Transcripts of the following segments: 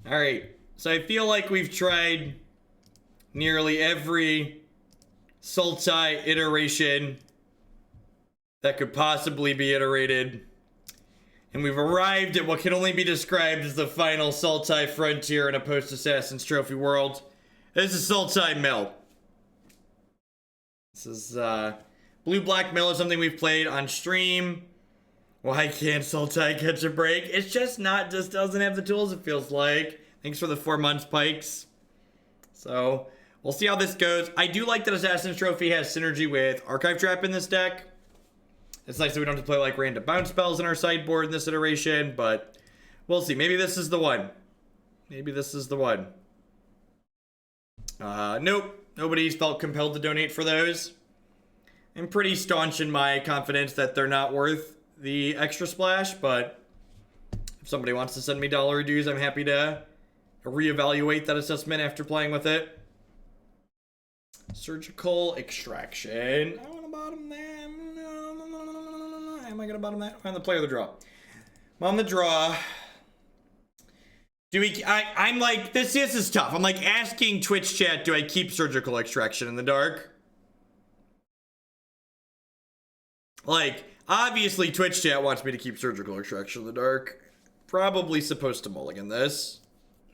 Alright, so I feel like we've tried nearly every Sultai iteration that could possibly be iterated. And we've arrived at what can only be described as the final Sultai frontier in a post-Assassin's Trophy world. This is Sultai Mill. This is, Blue-Black Mill is something we've played on stream. Why can't Sultai catch a break? It's just doesn't have the tools, it feels like. Thanks for the 4 months, Pikes. So, we'll see how this goes. I do like that Assassin's Trophy has synergy with Archive Trap in this deck. It's nice that we don't have to play like random bounce spells in our sideboard in this iteration, but we'll see. Maybe this is the one. Maybe this is the one. Nope. Nobody's felt compelled to donate for those. I'm pretty staunch in my confidence that they're not worth the extra splash, but if somebody wants to send me dollar dues, I'm happy to reevaluate that assessment after playing with it. Surgical Extraction. I want to bottom that. Am I going to bottom that? I'm on the play or the draw. I'm on the draw. Do we... I'm like... This is tough. I'm like asking Twitch chat, do I keep Surgical Extraction in the dark? Like, obviously Twitch chat wants me to keep Surgical Extraction in the dark. Probably supposed to mulligan this.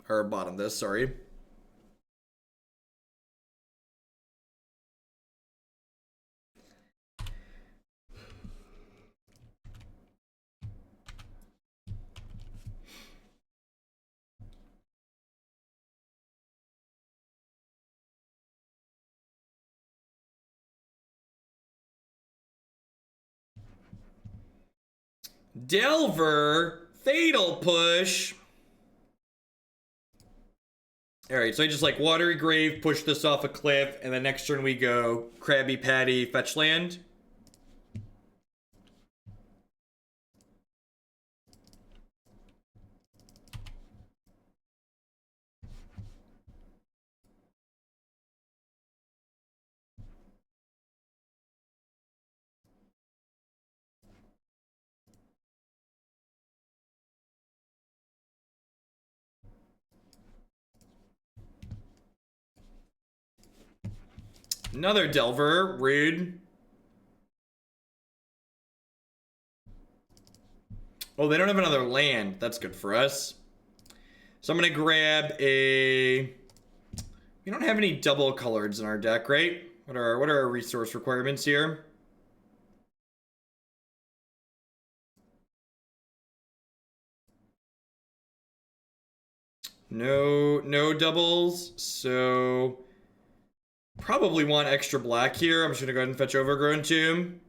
Or bottom this, sorry. Delver, Fatal Push. Alright, so I just like Watery Grave, push this off a cliff, and then next turn we go Krabby Patty, fetch land. Another Delver, rude. Oh, they don't have another land. That's good for us. So I'm gonna grab a... We don't have any double coloreds in our deck, right? What are our resource requirements here? No doubles. So probably want extra black here. I'm just gonna go ahead and fetch Overgrown Tomb.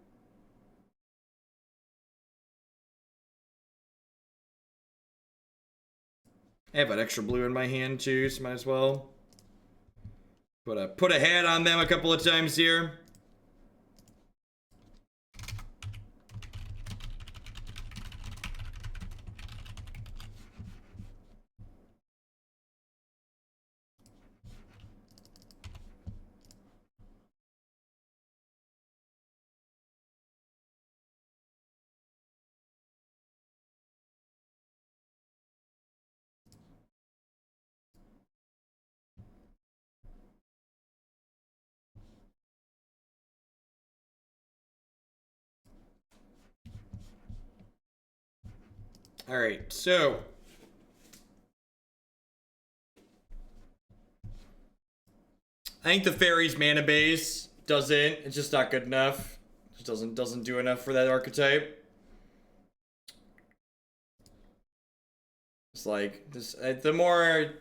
I have an extra blue in my hand too, so might as well put a hat on them a couple of times here. All right, so I think the fairy's mana base it's just not good enough. It just doesn't do enough for that archetype. It's like this the more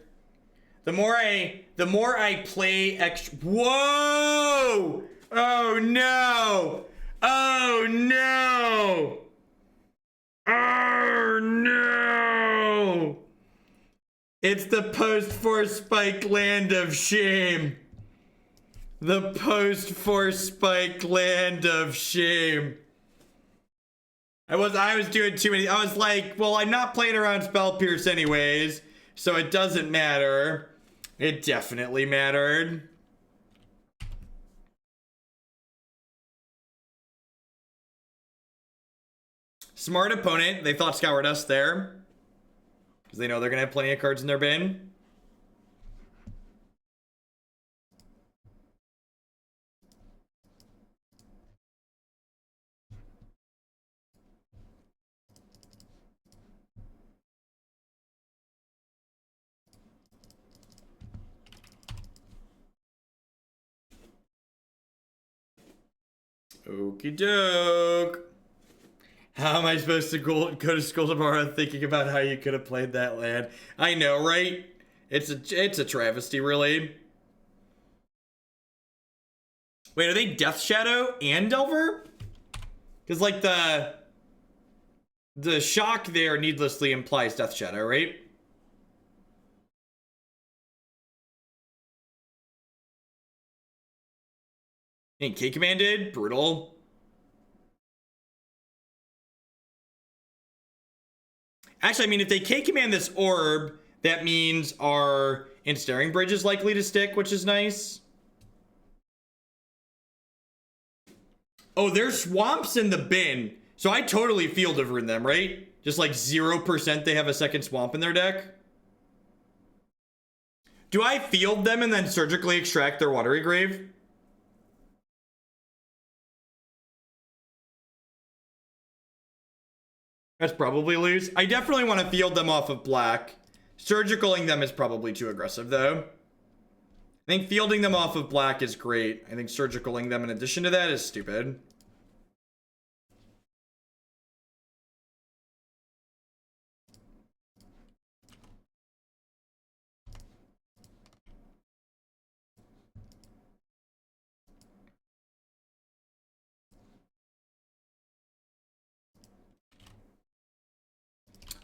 I play extra. Whoa! Oh no! Oh no! Oh no! It's the post-force spike land of shame. The post-force spike land of shame. I was doing too many. I was like, well, I'm not playing around Spell Pierce anyways, so it doesn't matter. It definitely mattered. Smart opponent. They thought Scoured us there. Because they know they're going to have plenty of cards in their bin. Okie doke. How am I supposed to go to school tomorrow thinking about how you could have played that land? I know, right? It's a travesty, really. Wait, are they Death Shadow and Delver? Because like the shock there needlessly implies Death Shadow, right? And K commanded, brutal. Actually, I mean, if they K command this orb, that means our Ensnaring Bridge is likely to stick, which is nice. Oh, there's swamps in the bin. So I totally field of rune them, right? Just like 0% they have a second swamp in their deck. Do I field them and then surgically extract their Watery Grave? That's probably lose. I definitely want to field them off of black. Surgicaling them is probably too aggressive, though. I think fielding them off of black is great. I think surgicaling them in addition to that is stupid.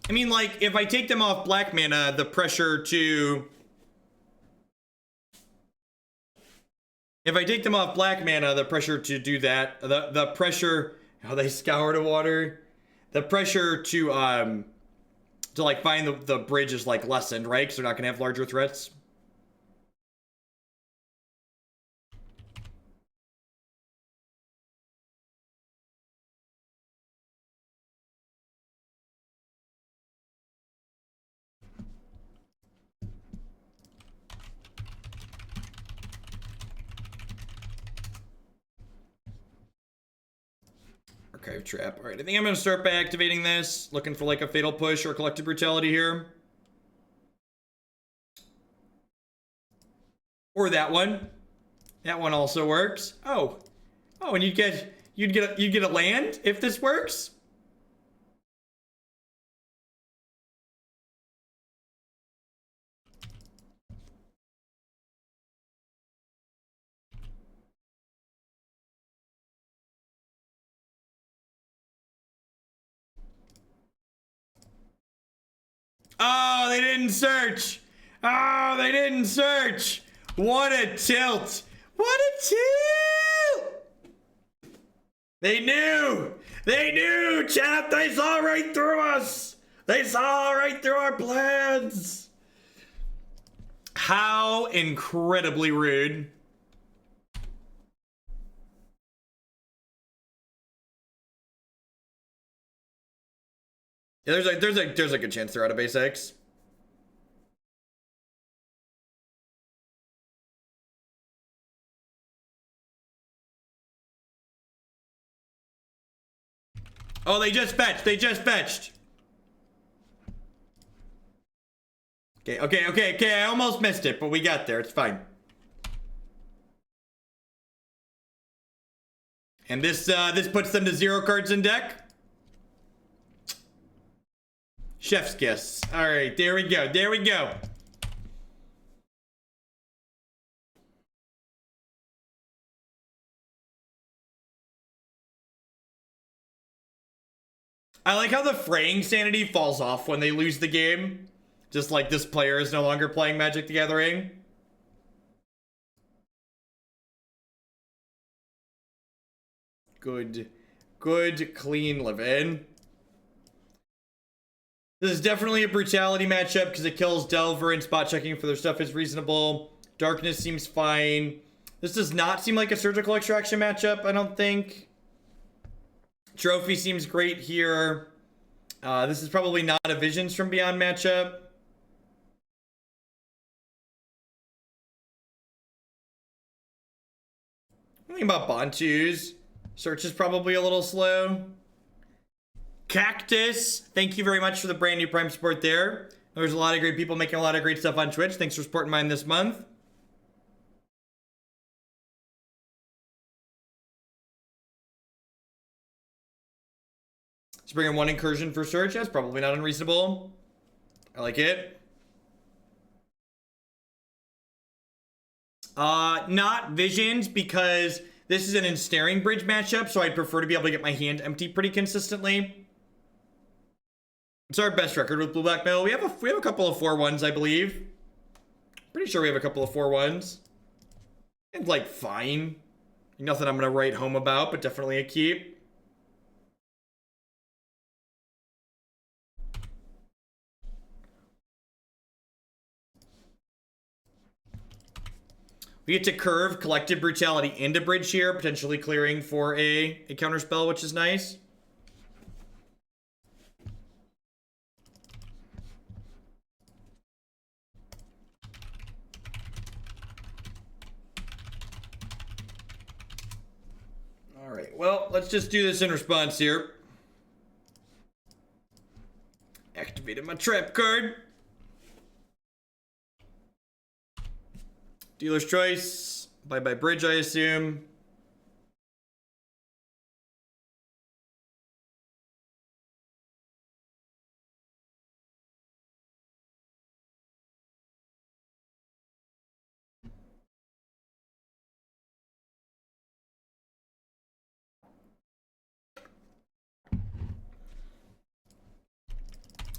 I mean, like, if I take them off black mana, the pressure to... If I take them off black mana, the pressure to do that, the pressure... How they scour to water? The pressure to like, find the bridge is, like, lessened, right? Because they're not going to have larger threats. Archive Trap. Alright, I think I'm going to start by activating this. Looking for like a Fatal Push or Collective Brutality here. Or that one. That one also works. Oh. Oh, and you'd get a land if this works? Oh, they didn't search. Oh, they didn't search. What a tilt. What a tilt. They knew. They knew, chat. They saw right through us. They saw right through our plans. How incredibly rude. Yeah, there's a good chance they're out of base X. Oh, they just fetched. They just fetched. Okay. I almost missed it, but we got there. It's fine. And this puts them to 0 cards in deck. Chef's kiss. All right, there we go. There we go. I like how the Fraying Sanity falls off when they lose the game. Just like this player is no longer playing Magic the Gathering. Good, clean living. This is definitely a brutality matchup because it kills Delver and spot checking for their stuff is reasonable. Darkness seems fine. This does not seem like a surgical extraction matchup, I don't think. Trophy seems great here. This is probably not a Visions from Beyond matchup. Thinking about Bontus. Search is probably a little slow. Cactus, thank you very much for the brand new Prime support there. There's a lot of great people making a lot of great stuff on Twitch. Thanks for supporting mine this month. Let's bring in 1 incursion for search. That's probably not unreasonable. I like it. Not visions because this is an Ensnaring Bridge matchup, so I'd prefer to be able to get my hand empty pretty consistently. It's our best record with blue black metal. We have a couple of 4-1s, I believe. Pretty sure we have a couple of 4-1s. And like fine. Nothing I'm gonna write home about, but definitely a keep. We get to curve Collective Brutality into Bridge here, potentially clearing for a counterspell, which is nice. Alright, well, let's just do this in response here. Activated my trap card. Dealer's choice. Bye-bye Bridge, I assume.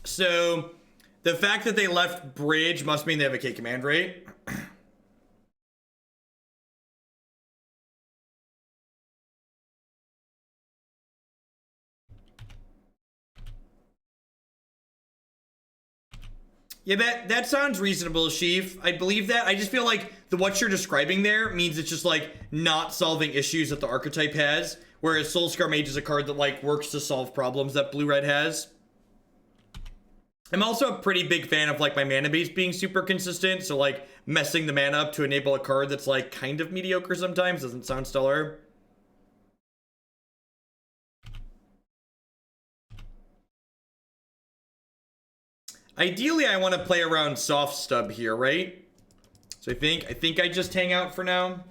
So, the fact that they left Bridge must mean they have a K command, right? Yeah, that sounds reasonable, Sheaf. I believe that. I just feel like what you're describing there means it's just like not solving issues that the archetype has, whereas Soulscar Mage is a card that like works to solve problems that blue-red has. I'm also a pretty big fan of like my mana base being super consistent, so like messing the mana up to enable a card that's like kind of mediocre sometimes doesn't sound stellar. Ideally, I want to play around soft stub here, right? So I think I just hang out for now.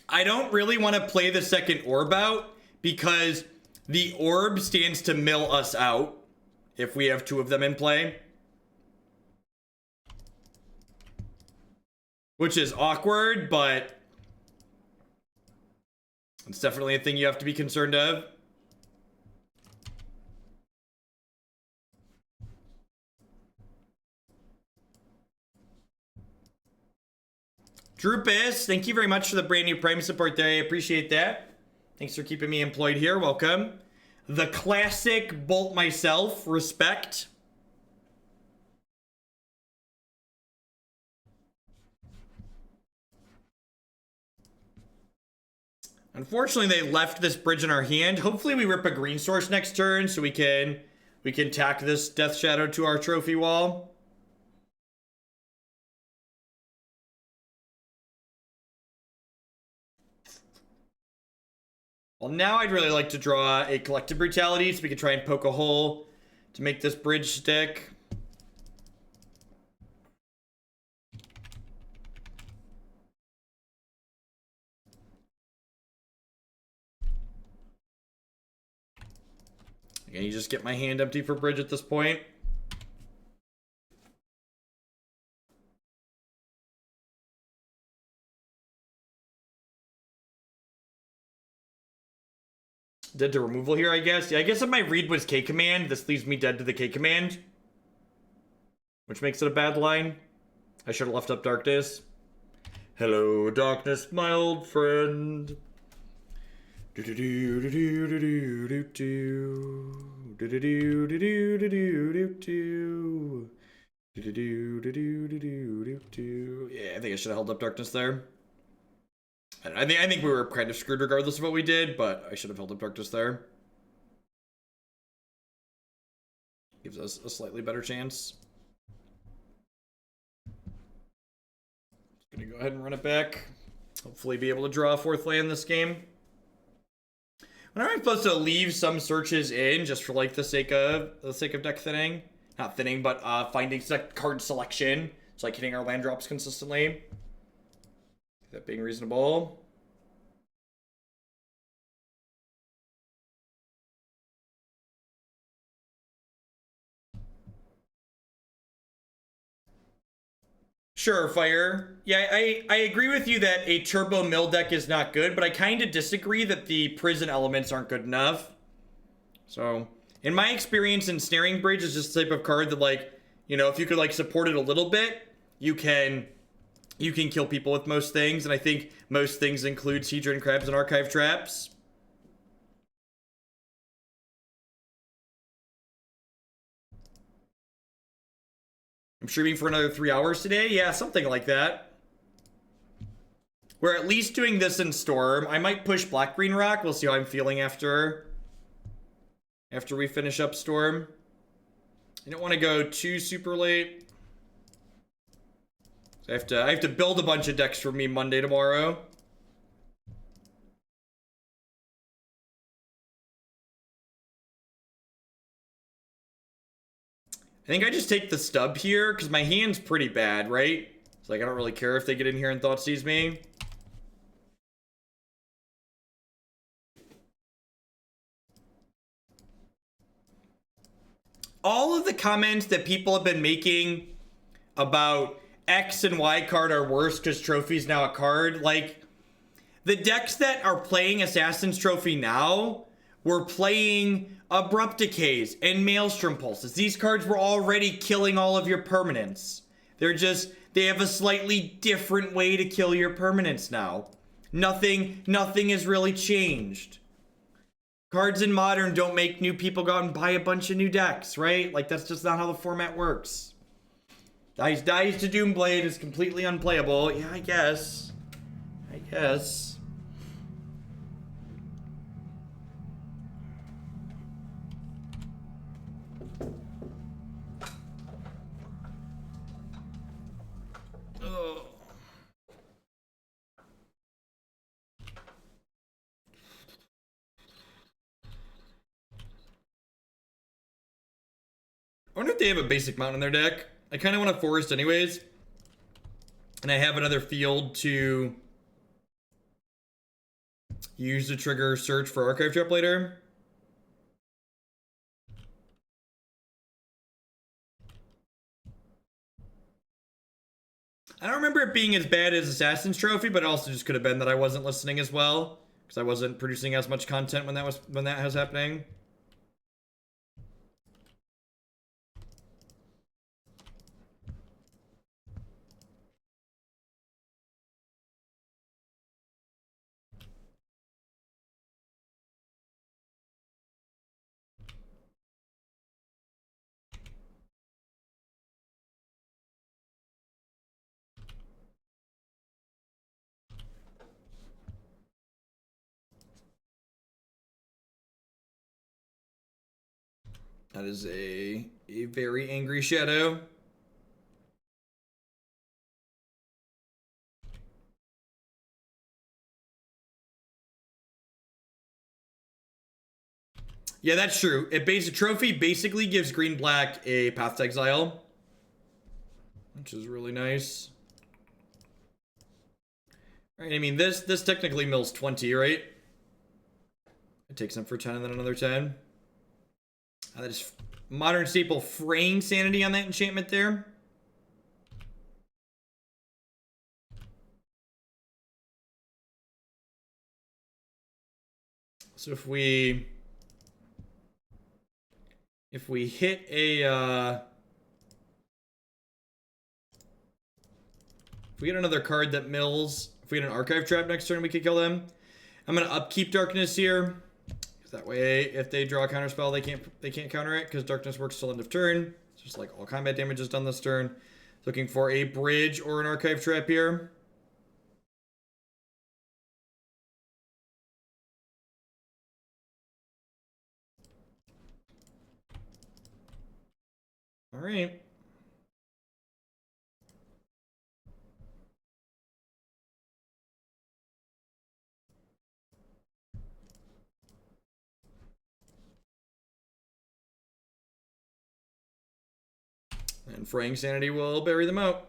I don't really want to play the second orb out because the orb stands to mill us out if we have 2 of them in play. Which is awkward, but it's definitely a thing you have to be concerned of. Drupus, thank you very much for the brand new Prime support there. I appreciate that. Thanks for keeping me employed here. Welcome. The classic Bolt myself. Respect. Unfortunately, they left this bridge in our hand. Hopefully, we rip a green source next turn so we can tack this Death Shadow to our trophy wall. Well, now I'd really like to draw a Collective Brutality so we can try and poke a hole to make this bridge stick. Can you just get my hand empty for bridge at this point? Dead to removal here, I guess. Yeah, I guess if my read was K command, this leaves me dead to the K command. Which makes it a bad line. I should have left up darkness. Hello, darkness, my old friend. Do do do do do do do do do do do do do do do do. Yeah, I think I should have held up darkness there. I think we were kind of screwed regardless of what we did, but I should have held up darkness there. Gives us a slightly better chance. Just gonna go ahead and run it back. Hopefully be able to draw a 4th land this game. When am I supposed to leave some searches in just for like the sake of deck thinning? Not thinning, but finding card selection. So like hitting our land drops consistently. That being reasonable. Sure, Fire. Yeah, I agree with you that a Turbo Mill deck is not good, but I kind of disagree that the prison elements aren't good enough. So, in my experience, Ensnaring Bridge is just the type of card that, like, you know, if you could, like, support it a little bit, you can kill people with most things, and I think most things include Hedron Crabs and Archive Traps. I'm streaming for another 3 hours today. Yeah, something like that. We're at least doing this in Storm. I might push Black-Green Rock. We'll see how I'm feeling after we finish up Storm. I don't want to go too super late. So I have to build a bunch of decks for me Monday tomorrow. I think I just take the stub here, because my hand's pretty bad, right? It's like, I don't really care if they get in here and Thoughtseize me. All of the comments that people have been making about X and Y card are worse because Trophy's now a card, like, the decks that are playing Assassin's Trophy now were playing Abrupt Decays and Maelstrom Pulses. These cards were already killing all of your permanents. They have a slightly different way to kill your permanents now. Nothing has really changed. Cards in Modern don't make new people go out and buy a bunch of new decks, right? Like, that's just not how the format works. Dies to Doomblade is completely unplayable. Yeah, I guess. I wonder if they have a basic mount in their deck. I kind of want a forest anyways. And I have another field to use to trigger search for Archive Trap later. I don't remember it being as bad as Assassin's Trophy, but it also just could have been that I wasn't listening as well, because I wasn't producing as much content when that was happening. That is a very angry shadow. Yeah, that's true. Trophy basically gives green-black a Path to Exile, which is really nice. All right, I mean, this technically mills 20, right? It takes them for 10 and then another 10. That is Modern staple Fraying Sanity on that enchantment there. So if we hit a if we get another card that mills, if we get an Archive Trap next turn, we could kill them. I'm gonna upkeep Darkness here. That way, if they draw a counter spell, they can't counter it because darkness works till end of turn. It's just like all combat damage is done this turn. Looking for a bridge or an archive trap here. All right. And Fraying Sanity will bury them out.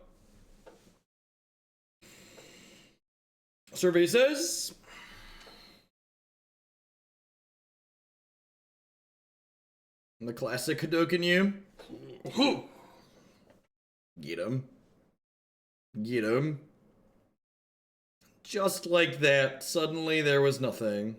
Survey says... the classic Hadoken you. Get him. Get him. Just like that, suddenly there was nothing.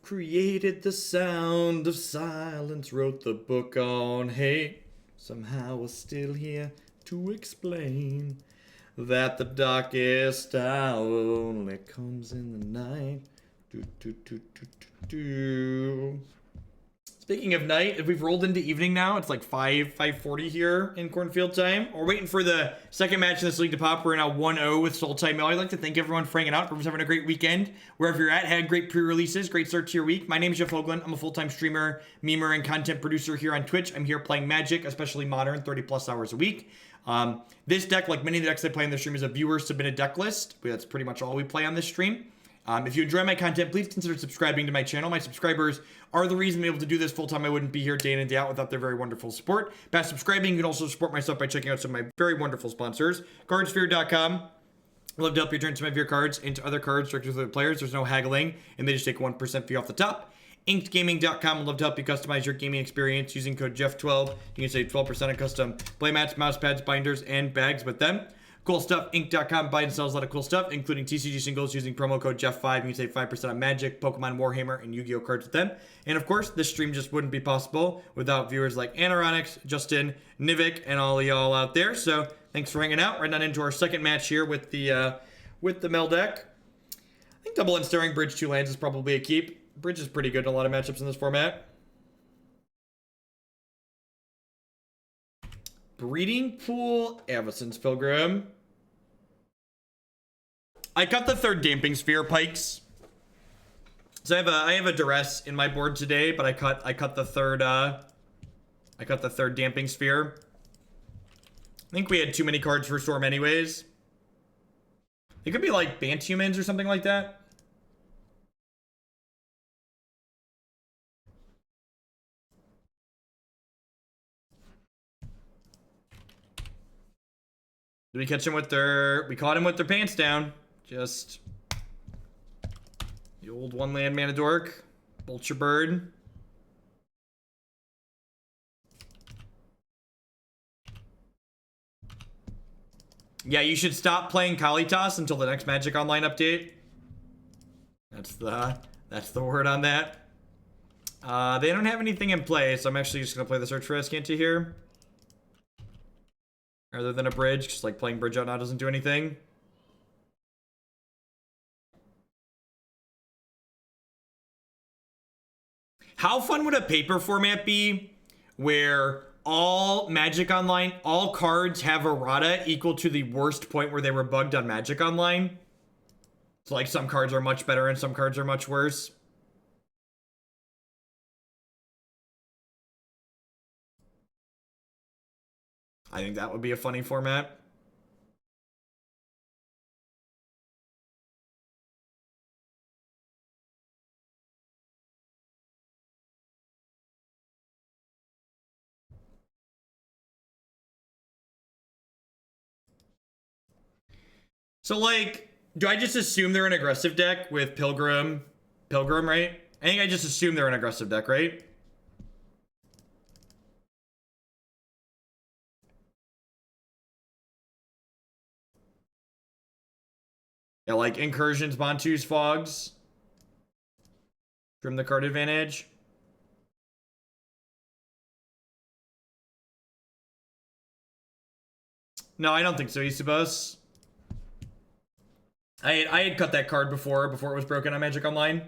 Created the sound of silence, wrote the book on hate. Somehow was still here to explain that the darkest hour only comes in the night. Speaking of night, if we've rolled into evening now, it's like 5:40 here in Cornfield time. We're waiting for the second match in this league to pop. We're now 1-0 with Sultai Mill. I'd like to thank everyone for hanging out. Everyone's having a great weekend. Wherever you're at, had great pre-releases, great start to your week. My name is Jeff Hoagland. I'm a full-time streamer, memer, and content producer here on Twitch. I'm here playing Magic, especially Modern, 30 plus hours a week. This deck, like many of the decks I play on the stream, is a viewer-submitted deck list. That's pretty much all we play on this stream. If you enjoy my content, please consider subscribing to my channel. My subscribers are the reason I'm able to do this full-time. I wouldn't be here day in and day out without their very wonderful support. By subscribing, you can also support myself by checking out some of my very wonderful sponsors. Cardsphere.com. I love to help you turn some of your cards into other cards directly to the players. There's no haggling, and they just take 1% fee off the top. InkedGaming.com. I'd love to help you customize your gaming experience using code Jeff12. You can save 12% on custom playmats, mouse pads, binders, and bags with them. Cool Stuff Inc.com buys and sells a lot of cool stuff, including TCG singles using promo code Jeff5. You can save 5% on Magic, Pokemon, Warhammer, and Yu-Gi-Oh cards with them. And of course, this stream just wouldn't be possible without viewers like Anaronix, Justin, Nivik, and all of y'all out there. So thanks for hanging out. Right on into our second match here with the Mel deck. I think double Ensnaring Bridge 2 lands is probably a keep. Bridge is pretty good in a lot of matchups in this format. Breeding Pool, Avacyn's Pilgrim. I cut the third Damping Sphere, Pikes. So I have a Duress in my board today, but I cut the third Damping Sphere. I think we had too many cards for Storm anyways. It could be like Bant Humans or something like that. Did we catch him with their... we caught him with their pants down. Just... the old one-land mana dork. Vulture Bird. Yeah, you should stop playing Kalitas until the next Magic Online update. That's the word on that. They don't have anything in play, so I'm actually just going to play the Search for Azcanta here. Rather than a bridge, because like playing bridge out now doesn't do anything. How fun would a paper format be where all Magic Online, all cards have errata equal to the worst point where they were bugged on Magic Online? So like some cards are much better and some cards are much worse. I think that would be a funny format. So like, do I just assume they're an aggressive deck with Pilgrim, right? I think I just assume they're an aggressive deck, right? Yeah, like Incursions, Bontu's, Fogs. Trim the card advantage. No, I don't think so, Isubos. I had cut that card before it was broken on Magic Online.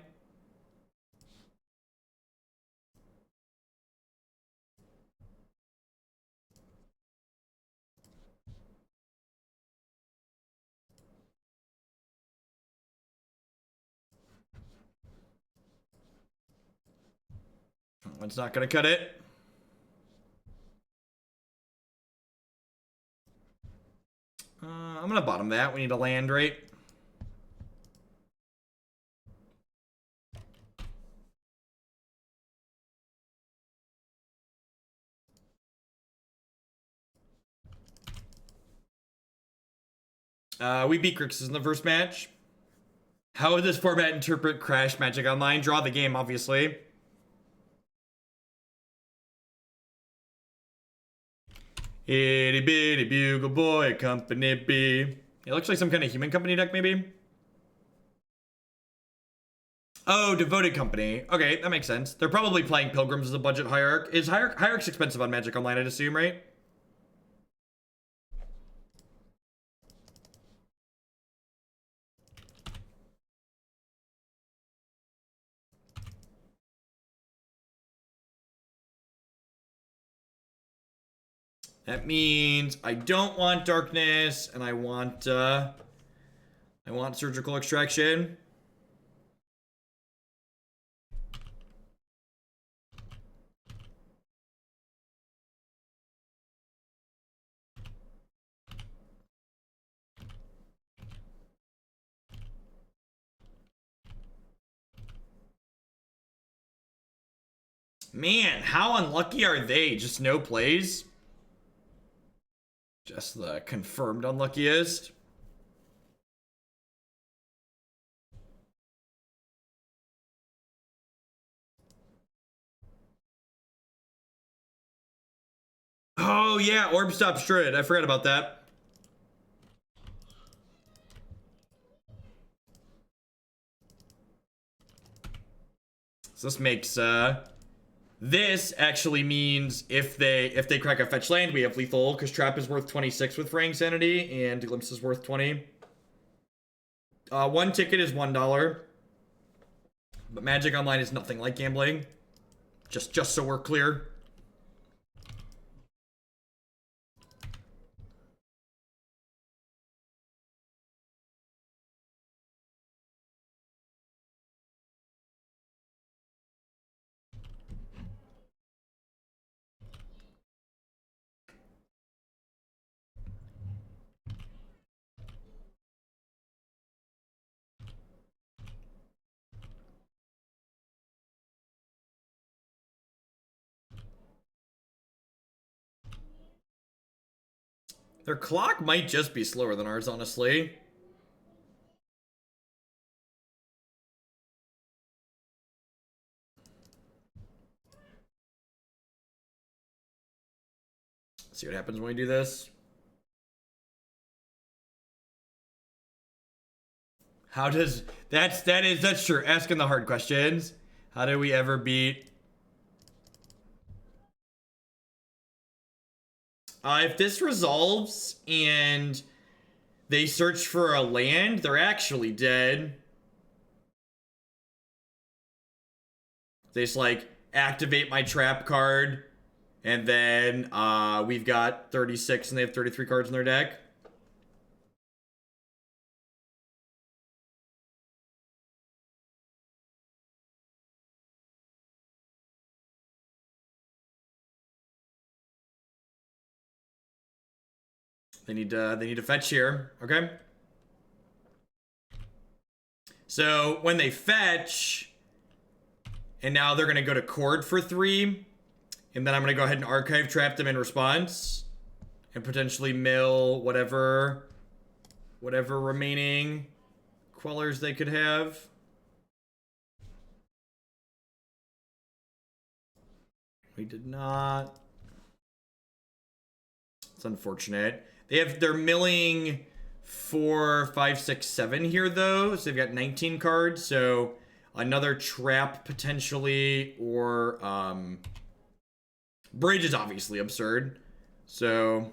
One's not gonna cut it. I'm gonna bottom that. We need a land, right? We beat Grixis in the first match. How would this format interpret Crash Magic Online? Draw the game, obviously. Itty bitty bugle boy, company B. It looks like some kind of human company deck, maybe? Oh, Devoted Company. Okay, that makes sense. They're probably playing Pilgrims as a budget hierarch. Is hierarch's expensive on Magic Online, I'd assume, right? That means I don't want darkness, and I want surgical extraction. Man, how unlucky are they? Just no plays? Just the confirmed unluckiest. Oh yeah, Orb Stop Strid. I forgot about that. So this makes this actually means if they crack a fetch land, we have lethal, because Trap is worth 26 with Fraying Sanity, and Glimpse is worth 20. One ticket is $1. But Magic Online is nothing like gambling. Just so we're clear. Their clock might just be slower than ours, honestly. See what happens when we do this. How does that's true. Asking the hard questions. How did we ever beat? If this resolves and they search for a land, they're actually dead. They just like activate my trap card, and then we've got 36 and they have 33 cards in their deck. They need to fetch here, okay? So when they fetch, and now they're gonna go to Chord for 3, and then I'm gonna go ahead and archive trap them in response, and potentially mill whatever remaining Quellers they could have. We did not. It's unfortunate. They're milling 4, 5, 6, 7 here though, so they've got 19 cards. So another trap potentially, or bridge is obviously absurd. So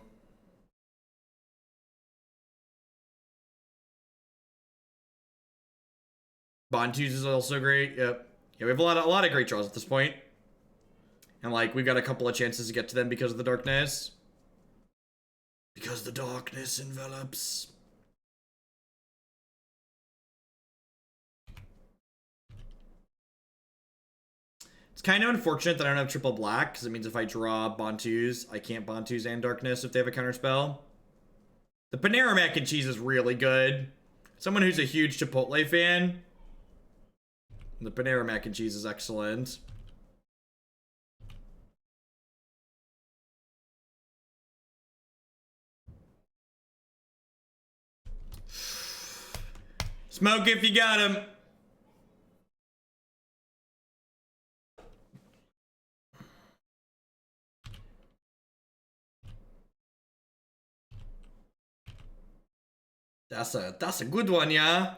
Bontu's is also great. Yep. Yeah, we have a lot of great draws at this point. And like we've got a couple of chances to get to them because of the darkness. Because the darkness envelops. It's kind of unfortunate that I don't have triple black, because it means if I draw Bontus, I can't Bontus and Darkness if they have a counterspell. The Panera mac and cheese is really good. Someone who's a huge Chipotle fan, the Panera mac and cheese is excellent. Smoke if you got him. That's a good one, yeah.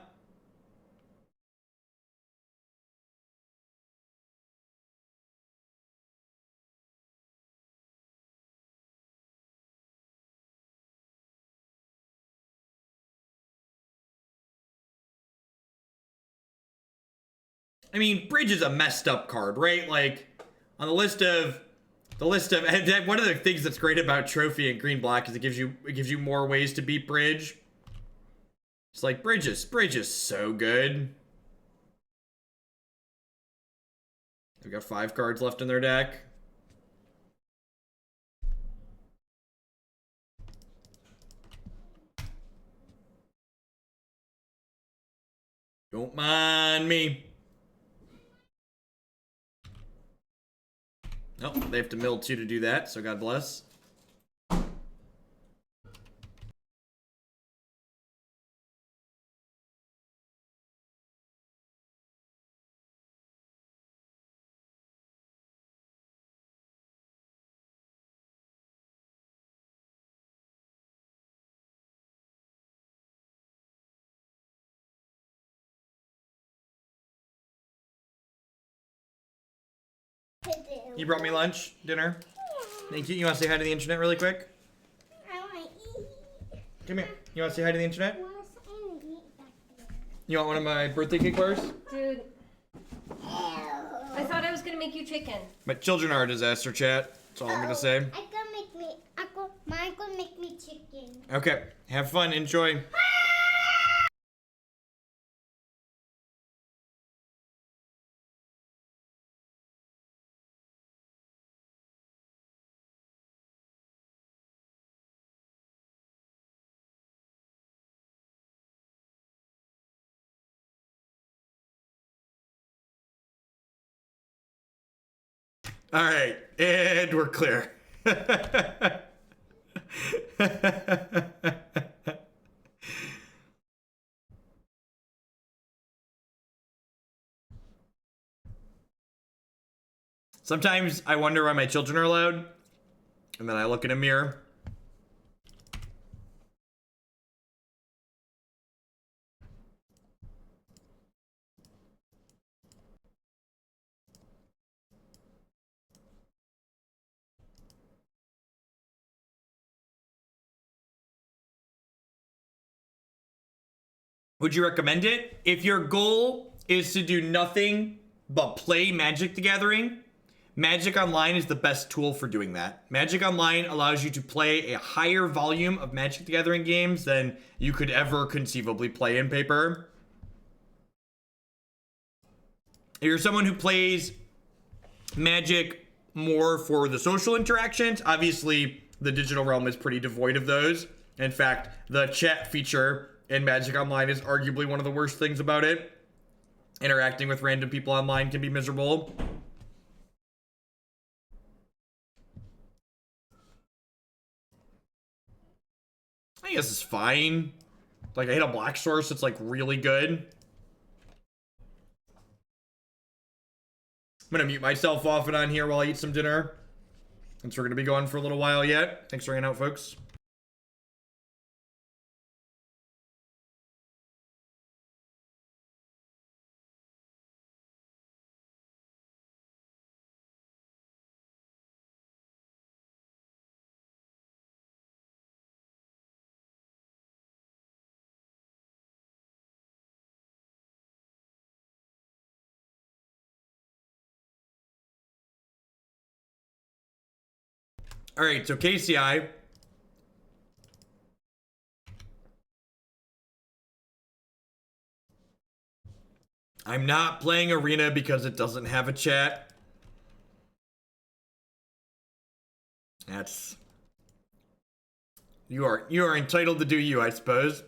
I mean, Bridge is a messed up card, right? Like, on the list of one of the things that's great about Trophy and Green Black is it gives you more ways to beat Bridge. It's like Bridge is so good. They've got 5 cards left in their deck. Don't mind me. Nope, they have to mill 2 to do that, so God bless. You brought me lunch, dinner. Thank you. You want to say hi to the internet really quick? I want to eat. Come here. You want to say hi to the internet? You want one of my birthday cake bars? Dude. I thought I was going to make you chicken. My children are a disaster, chat. That's all I'm going to say. Mine could make me chicken. Okay. Have fun. Enjoy. All right, and we're clear. Sometimes I wonder why my children are loud, and then I look in a mirror. Would you recommend it? If your goal is to do nothing but play Magic the Gathering, Magic Online is the best tool for doing that. Magic Online allows you to play a higher volume of Magic the Gathering games than you could ever conceivably play in paper. If you're someone who plays Magic more for the social interactions, obviously the digital realm is pretty devoid of those. In fact, the chat feature in Magic Online is arguably one of the worst things about it. Interacting with random people online can be miserable. I guess it's fine. Like, I hit a black source that's like really good. I'm gonna mute myself off and on here while I eat some dinner, since we're gonna be going for a little while yet. Thanks for hanging out, folks. All right, so KCI. I'm not playing Arena because it doesn't have a chat. That's... You are entitled to do you, I suppose.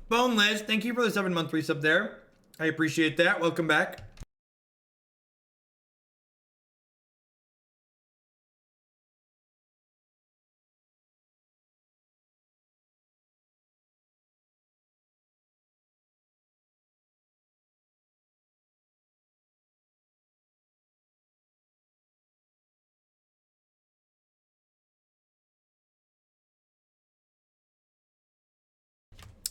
Boneless, thank you for the 7-month resub there. I appreciate that. Welcome back.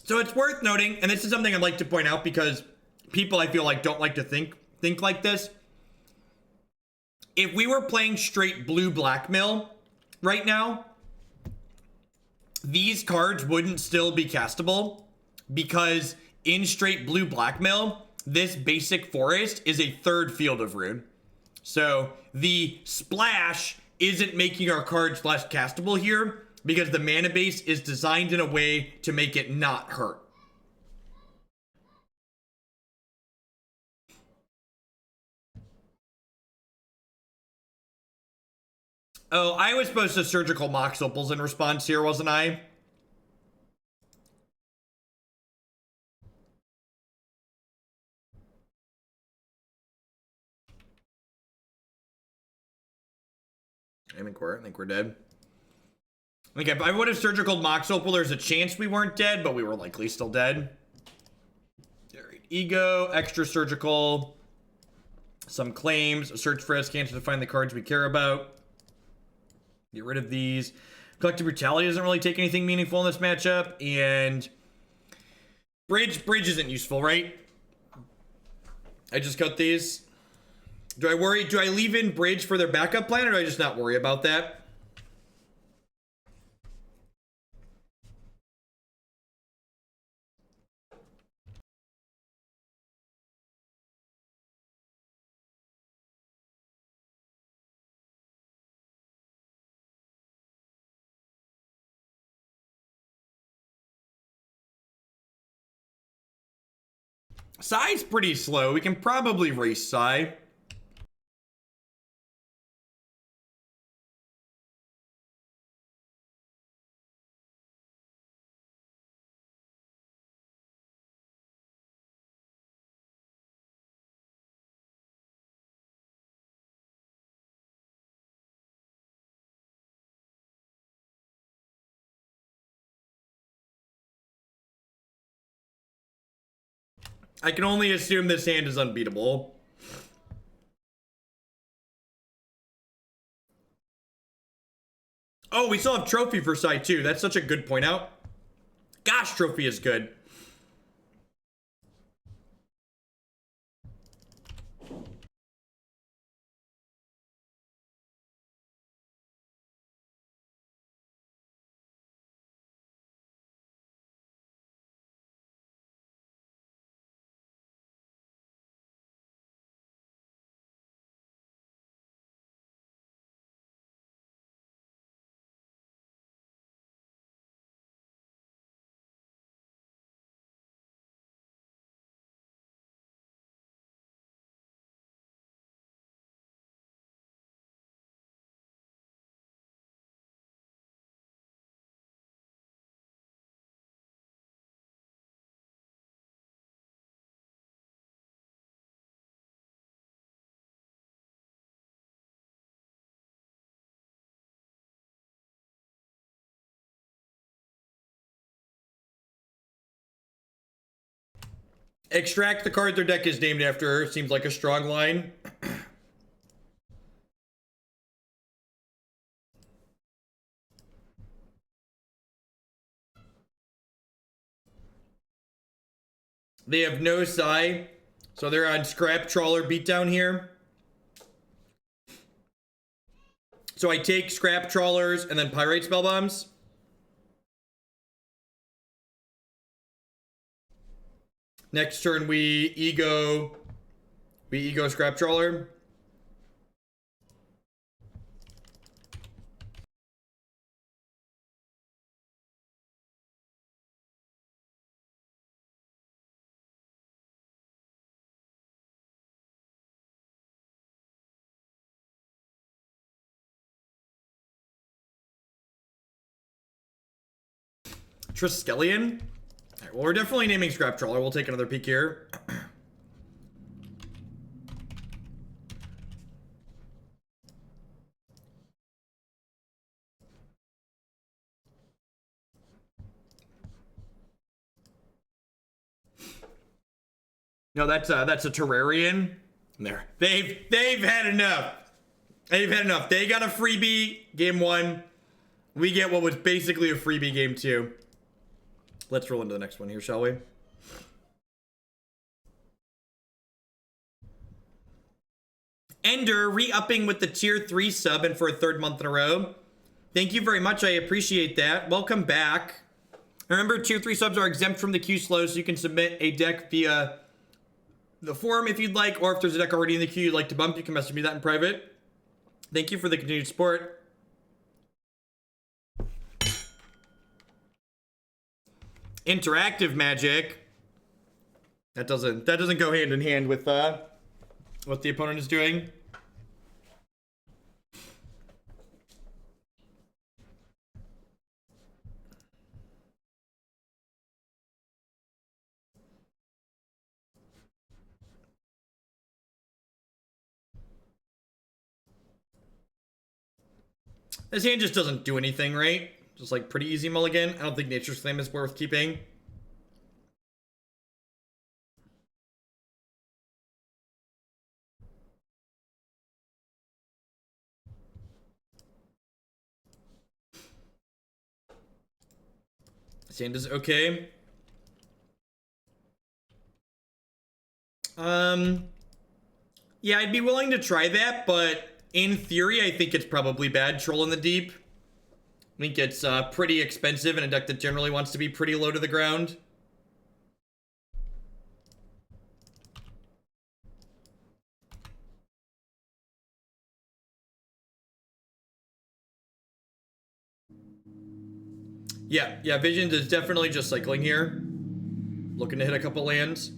So it's worth noting, and this is something I'd like to point out because people I feel like don't like to think like this. If we were playing straight blue blackmail right now, these cards wouldn't still be castable because in straight blue blackmail, this basic forest is a 3rd field of rune. So the splash isn't making our cards less castable here because the mana base is designed in a way to make it not hurt. Oh, I was supposed to surgical mox opals in response here, wasn't I? I think we're dead. Okay, if I would have surgical mox opal, there's a chance we weren't dead, but we were likely still dead. Alright, ego, extra surgical, some claims, a search for Azcanta to find the cards we care about. Get rid of these. Collective Brutality doesn't really take anything meaningful in this matchup, and Bridge isn't useful, right? I just cut these. Do I leave in Bridge for their backup plan, or do I just not worry about that? Sai's pretty slow. We can probably race Sai. I can only assume this hand is unbeatable. Oh, we still have Trophy for Sai too. That's such a good point out. Gosh, Trophy is good. Extract the card their deck is named after. Seems like a strong line. They have no Sai, so they're on Scrap Trawler beatdown here. So I take Scrap Trawlers and then Pyrite Spellbombs. Next turn we ego Scrap Trawler. Triskelion? Alright, well, we're definitely naming Scrap Trawler. We'll take another peek here. No, that's a Terrarian. There. They've had enough. They've had enough. They got a freebie game 1. We get what was basically a freebie game 2. Let's roll into the next one here, shall we? Ender re-upping with the tier 3 sub and for a 3rd month in a row. Thank you very much. I appreciate that. Welcome back. Remember, tier 3 subs are exempt from the queue slow, so you can submit a deck via the forum if you'd like, or if there's a deck already in the queue you'd like to bump, you can message me that in private. Thank you for the continued support. Interactive Magic. That doesn't go hand in hand with what the opponent is doing. This hand just doesn't do anything, right? Just like pretty easy mulligan. I don't think Nature's Flame is worth keeping. This hand is okay. Yeah, I'd be willing to try that, but in theory, I think it's probably bad. Troll in the Deep. I think it's pretty expensive in a deck that generally wants to be pretty low to the ground. Yeah, Visions is definitely just cycling here. Looking to hit a couple lands.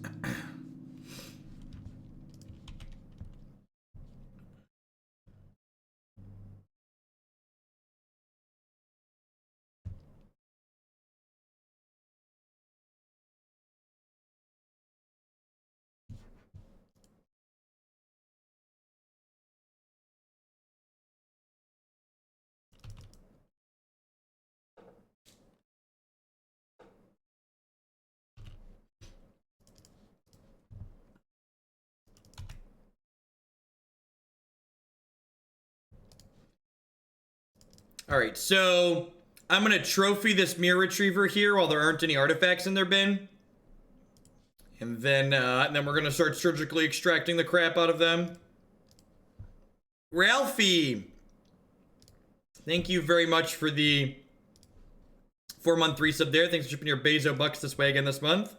All right, so I'm gonna trophy this Mirror Retriever here while there aren't any artifacts in their bin. And then we're gonna start surgically extracting the crap out of them. Ralphie! Thank you very much for the 4-month resub there. Thanks for shipping your Bezo bucks this way again this month.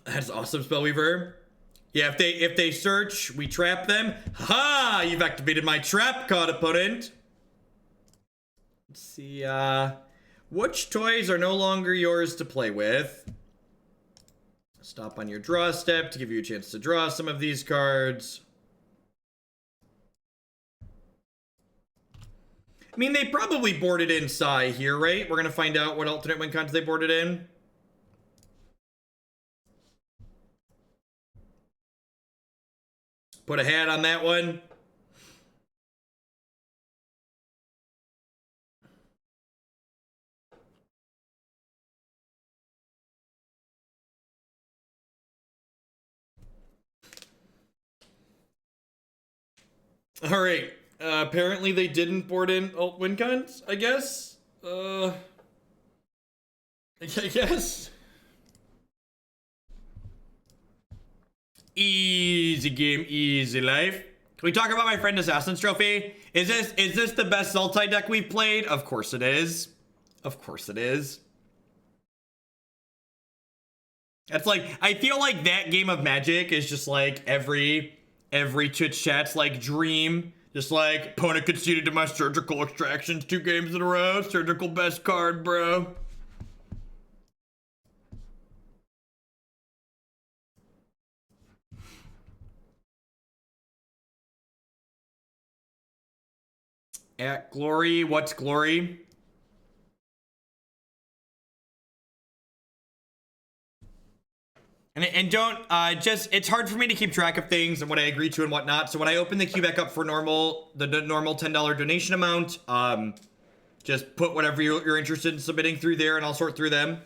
That's awesome, Spellweaver. Yeah, if they search, we trap them. Ha! You've activated my trap card, opponent. Let's see, which toys are no longer yours to play with? Stop on your draw step to give you a chance to draw some of these cards. I mean, they probably boarded in Sai here, right? We're gonna find out what alternate win cons they boarded in. Put a hat on that one. All right. Apparently they didn't board in alt win cons, I guess. I guess. Easy game, easy life. Can we talk about my friend Assassin's Trophy? Is this the best Sultai deck we've played? Of course it is. Of course it is. It's like, I feel like that game of Magic is just like every Twitch chat's like dream. Just like, opponent conceded to my surgical extractions 2 games in a row. Surgical best card, bro. At Glory, what's Glory? And don't, it's hard for me to keep track of things and what I agree to and whatnot. So when I open the queue back up for the normal $10 donation amount, just put whatever you're interested in submitting through there and I'll sort through them.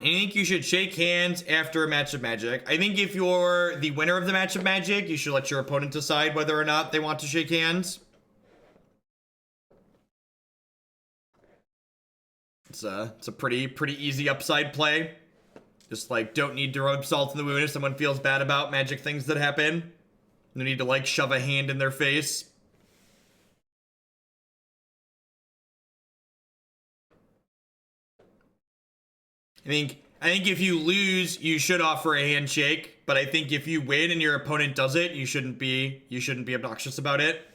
I think you should shake hands after a match of Magic. I think if you're the winner of the match of Magic, you should let your opponent decide whether or not they want to shake hands. It's a pretty easy upside play. Just like, don't need to rub salt in the wound if someone feels bad about Magic things that happen. No need to like shove a hand in their face. I think if you lose, you should offer a handshake. But I think if you win and your opponent does it, you shouldn't be obnoxious about it.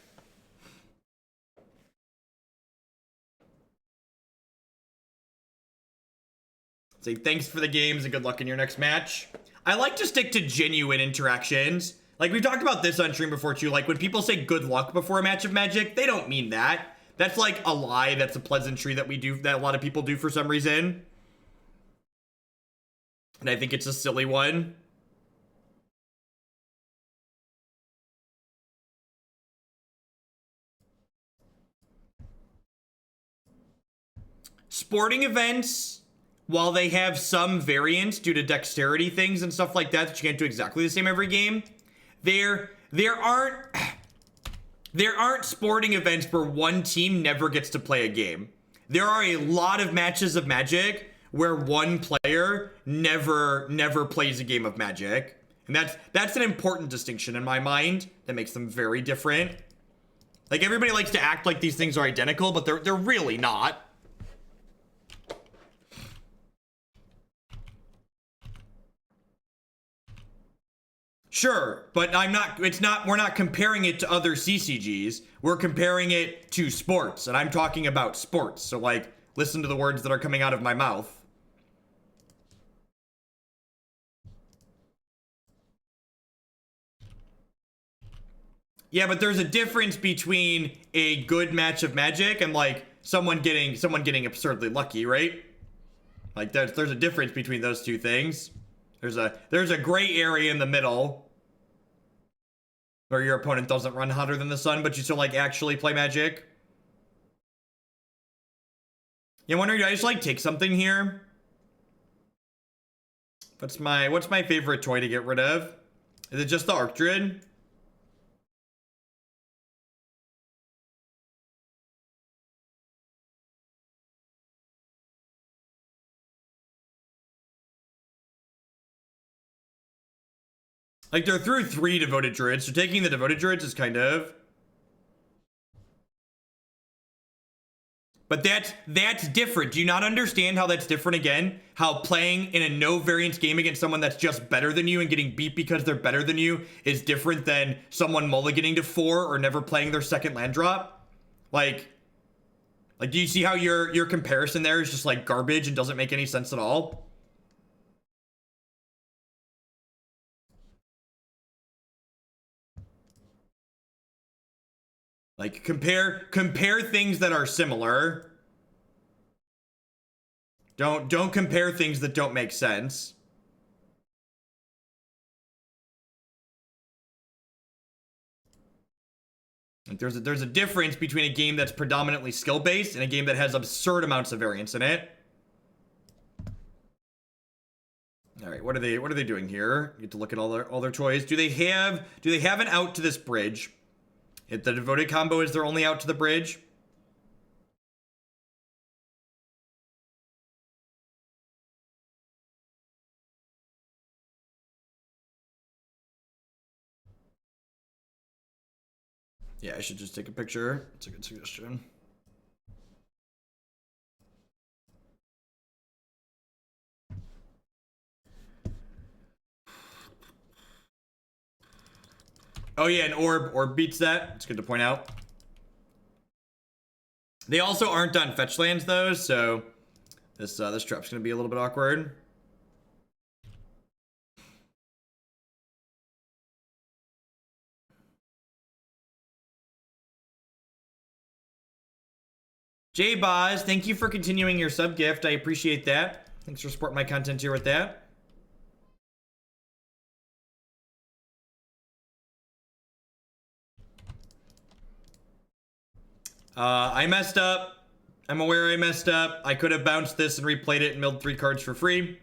Say thanks for the games and good luck in your next match. I like to stick to genuine interactions. Like, we've talked about this on stream before too. Like, when people say good luck before a match of Magic, they don't mean that. That's like a lie. That's a pleasantry that that a lot of people do for some reason. And I think it's a silly one. Sporting events, while they have some variance due to dexterity things and stuff like that you can't do exactly the same every game, there aren't sporting events where one team never gets to play a game. There are a lot of matches of Magic where one player never plays a game of Magic. And that's an important distinction in my mind that makes them very different. Like, everybody likes to act like these things are identical, but they're really not. Sure, but we're not comparing it to other CCGs. We're comparing it to sports, and I'm talking about sports. So, like, listen to the words that are coming out of my mouth. Yeah, but there's a difference between a good match of Magic and, like, someone getting absurdly lucky, right? Like, there's a difference between those two things. There's a gray area in the middle where your opponent doesn't run hotter than the sun, but you still, like, actually play Magic. Yeah, I'm wondering, do I just, like, take something here? What's my favorite toy to get rid of? Is it just the Archdruid? Like, they're through 3 devoted druids, so taking the devoted druids is kind of... But that's different. Do you not understand how that's different again? How playing in a no variance game against someone that's just better than you and getting beat because they're better than you is different than someone mulliganing to 4 or never playing their second land drop? Like, do you see how your comparison there is just like garbage and doesn't make any sense at all? Like, compare things that are similar. Don't compare things that don't make sense. Like, there's a difference between a game that's predominantly skill-based and a game that has absurd amounts of variance in it. All right, what are they doing here? You get to look at all their toys. Do they have an out to this bridge? If the devoted combo is their only out to the bridge. Yeah, I should just take a picture. It's a good suggestion. Oh yeah, an orb beats that. It's good to point out. They also aren't on fetch lands though, so this trap's gonna be a little bit awkward. J Boz, thank you for continuing your sub gift. I appreciate that. Thanks for supporting my content here with that. I messed up. I'm aware I messed up. I could have bounced this and replayed it and milled 3 cards for free.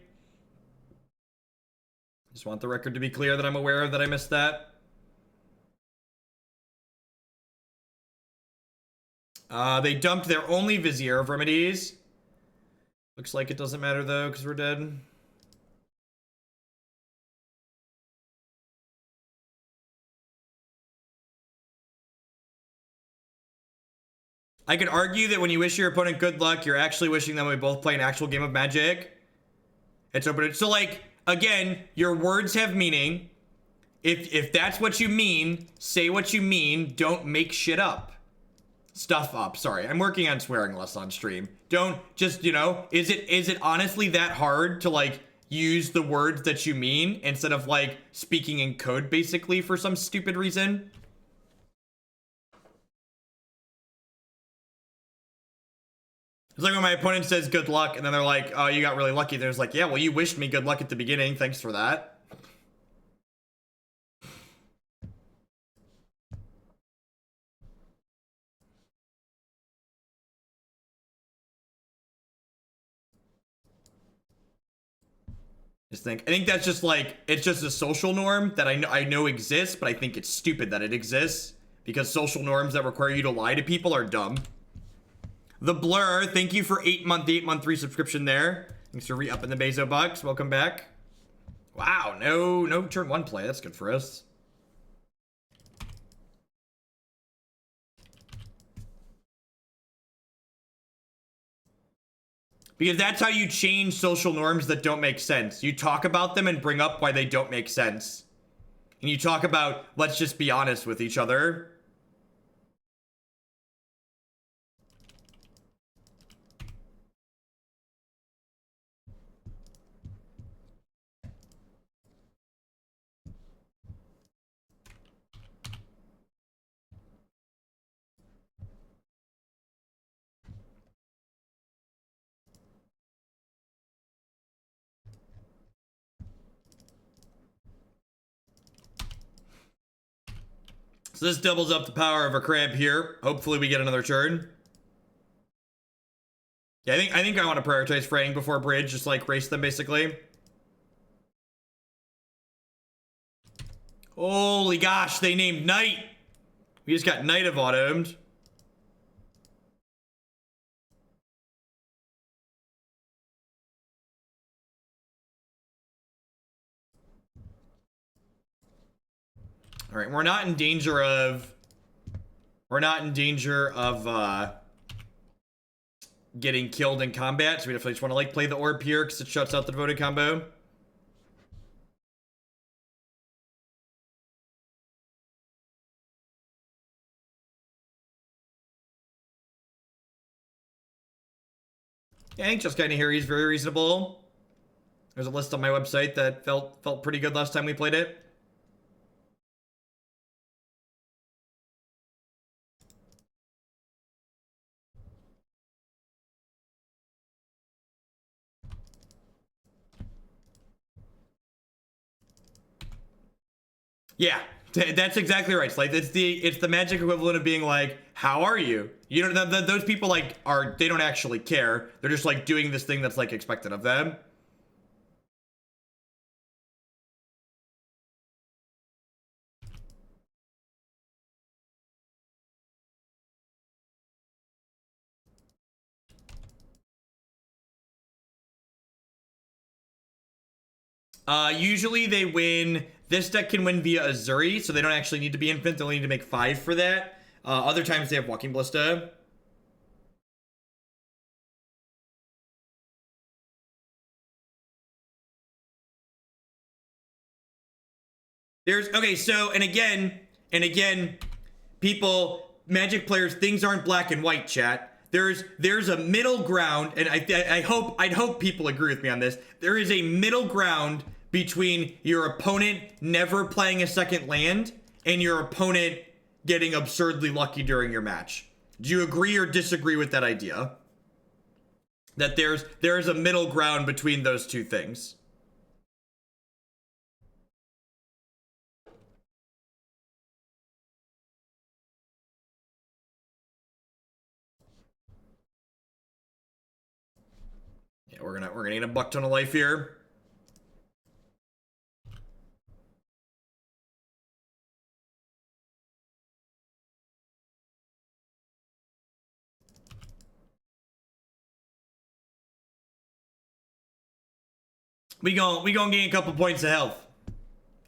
Just want the record to be clear that I'm aware that I missed that. They dumped their only Vizier of Remedies. Looks like it doesn't matter though, because we're dead. I could argue that when you wish your opponent good luck, you're actually wishing them we both play an actual game of Magic. It's open. So like, again, your words have meaning. If that's what you mean, say what you mean. Don't make shit up. Stuff up. Sorry, I'm working on swearing less on stream. Don't just, you know, is it honestly that hard to like use the words that you mean instead of like speaking in code basically for some stupid reason? It's like when my opponent says good luck and then they're like, oh, you got really lucky. There's like, yeah, well, you wished me good luck at the beginning. Thanks for that. I think that's just like, it's just a social norm that I know exists, but I think it's stupid that it exists because social norms that require you to lie to people are dumb. The Blur, thank you for 8-month resubscription there. Thanks for re-upping the Bezo bucks. Welcome back. Wow, no turn 1 play. That's good for us. Because that's how you change social norms that don't make sense. You talk about them and bring up why they don't make sense. And you talk about, let's just be honest with each other. So this doubles up the power of a crab here. Hopefully we get another turn. Yeah, I think I want to prioritize fraying before bridge, just like race them basically. Holy gosh, they named Knight. We just got Knight of Automed. All right, we're not in danger of getting killed in combat, so we definitely just want to like play the orb here because it shuts out the devoted combo. Yeah, I think just kind of here he's very reasonable. There's a list on my website that felt pretty good last time we played it. Yeah, that's exactly right. It's like it's the Magic equivalent of being like, "How are you?" You know, those people like they don't actually care. They're just like doing this thing that's like expected of them. Usually they win. This deck can win via Azuri, so they don't actually need to be infinite. They only need to make 5 for that. Other times they have Walking Ballista. Okay, so, and again, And again, people, Magic players, things aren't black and white, chat. There's a middle ground, and I'd hope people agree with me on this. There is a middle ground between your opponent never playing a second land and your opponent getting absurdly lucky during your match. Do you agree or disagree with that idea? That there's a middle ground between those two things. Yeah, we're gonna need a buck ton of life here. We gonna gain a couple points of health.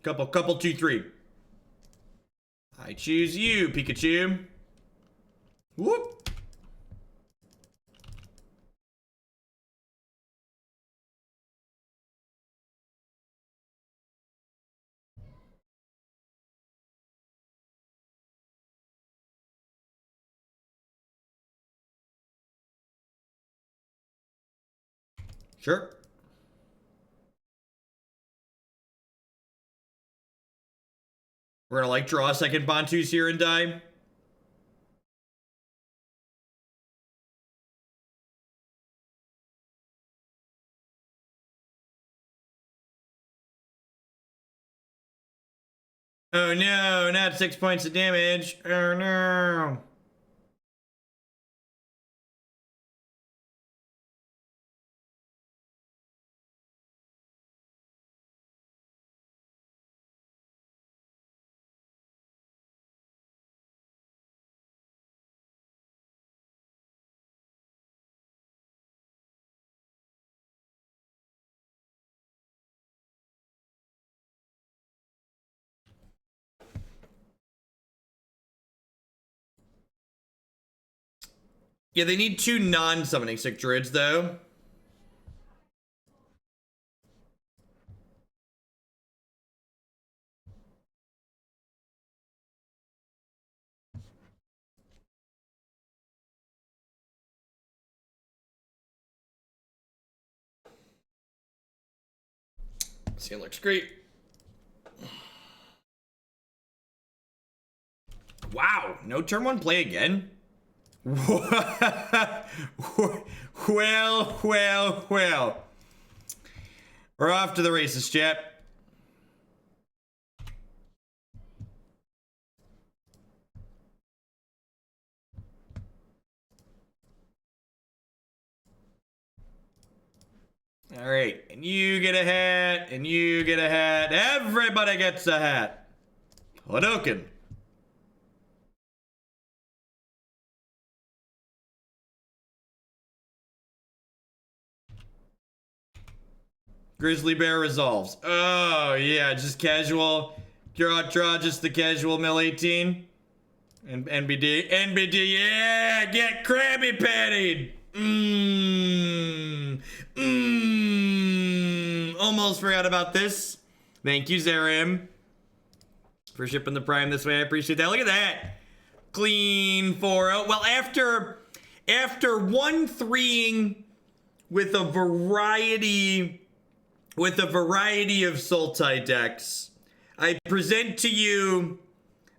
Couple 2, 3. I choose you, Pikachu. Whoop. Sure. We're gonna like draw a second Bontus here and die. Oh no, not 6 points of damage. Oh no. Yeah, they need 2 non-summoning sick druids, though. See, it looks great. Wow, no turn 1 play again? Well. We're off to the races, chat. All right, and you get a hat, and you get a hat. Everybody gets a hat. Hadouken. Grizzly Bear resolves. Oh, yeah, just casual. Draw, just the casual mill 18. And NBD, yeah, get Krabby Pattied. Almost forgot about this. Thank you, Zerim, for shipping the Prime this way. I appreciate that. Look at that. Clean 4-0. Well, after 1-3ing with a variety of Sultai decks, I present to you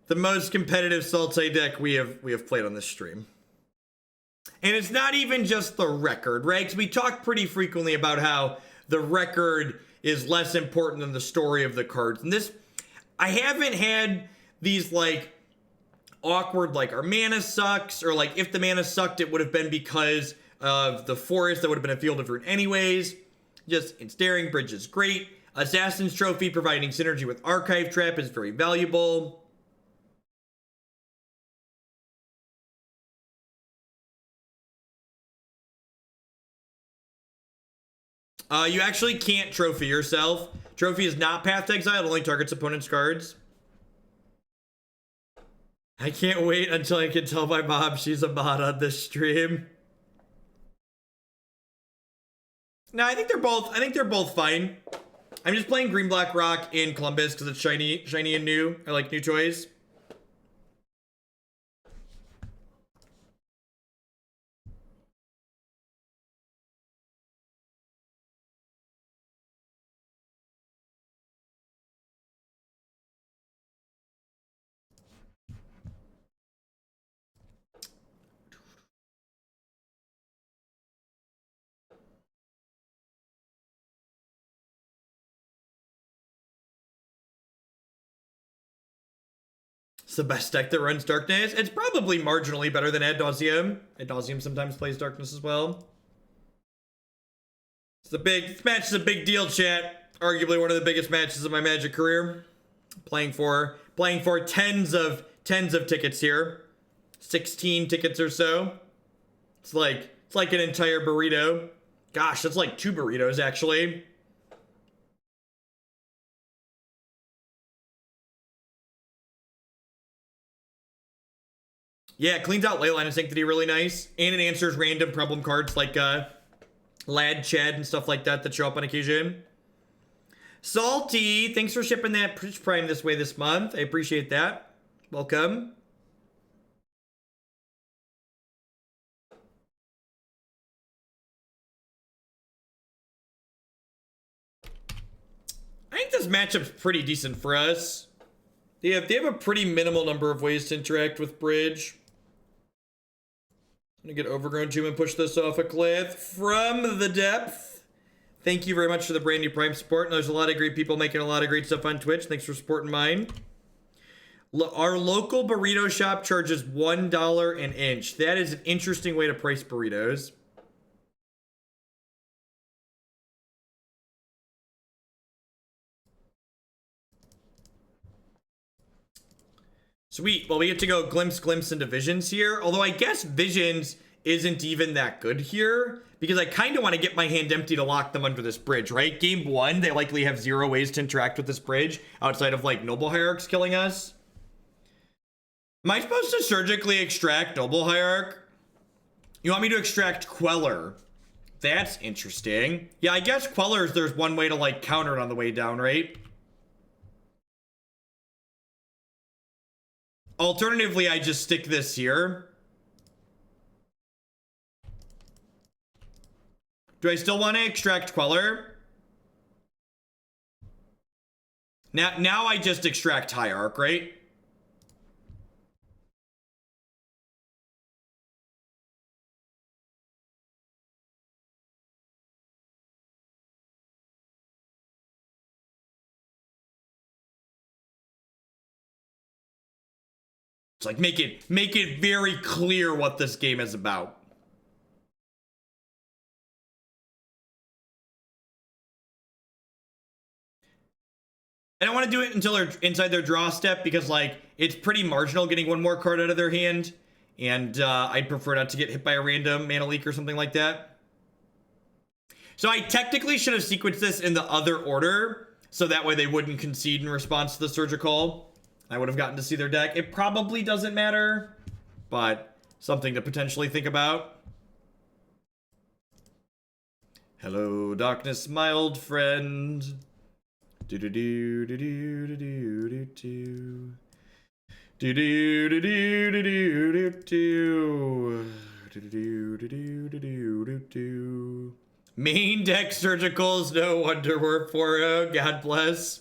the most competitive Sultai deck we have played on this stream. And it's not even just the record, right? Because we talk pretty frequently about how the record is less important than the story of the cards. And this, I haven't had these like awkward, like our mana sucks, or like if the mana sucked, it would have been because of the forest that would have been a field of ruin anyways. Just Ensnaring Bridge is great. Assassin's Trophy providing synergy with Archive Trap is very valuable. You actually can't trophy yourself. Trophy is not Path to Exile, it only targets opponent's cards. I can't wait until I can tell my mom she's a mod on this stream. No, I think they're both fine. I'm just playing Green Black Rock in Columbus because it's shiny and new. I like new toys. It's the best deck that runs Darkness. It's probably marginally better than Ad Nauseam. Ad Nauseam sometimes plays Darkness as well. This match is a big deal, chat. Arguably one of the biggest matches of my Magic career. Playing for tens of tickets here. 16 tickets or so. It's like an entire burrito. Gosh, that's like 2 burritos actually. Yeah, it cleans out Leyline of Sanctity really nice. And it answers random problem cards like Lad, Chad, and stuff like that show up on occasion. Salty, thanks for shipping that Prime this way this month. I appreciate that. Welcome. I think this matchup's pretty decent for us. They have a pretty minimal number of ways to interact with Bridge. I'm gonna get Overgrown Tomb and push this off a cliff from the depth. Thank you very much for the brand new Prime support. And there's a lot of great people making a lot of great stuff on Twitch. Thanks for supporting mine. Our local burrito shop charges $1 an inch. That is an interesting way to price burritos. Sweet. Well, we get to go glimpse into Visions here. Although I guess Visions isn't even that good here, because I kind of want to get my hand empty to lock them under this bridge, right? Game 1, they likely have 0 ways to interact with this bridge outside of, like, Noble Hierarchs killing us. Am I supposed to surgically extract Noble Hierarch? You want me to extract Queller? That's interesting. Yeah, I guess Quellers, there's one way to, like, counter it on the way down, right? Alternatively, I just stick this here. Do I still want to extract Queller? Now I just extract Hierarch, right? It's like make it very clear what this game is about. I don't want to do it until they're inside their draw step, because like it's pretty marginal getting one more card out of their hand, and I'd prefer not to get hit by a random mana leak or something like that. So I technically should have sequenced this in the other order, so that way they wouldn't concede in response to the surgical. I would have gotten to see their deck. It probably doesn't matter, but something to potentially think about. Hello, darkness, my old friend. Do do do do do do do do do. Do do do do do do do do. Do do do do do do do. Main deck surgicals, no wonder we're 4-0. God bless.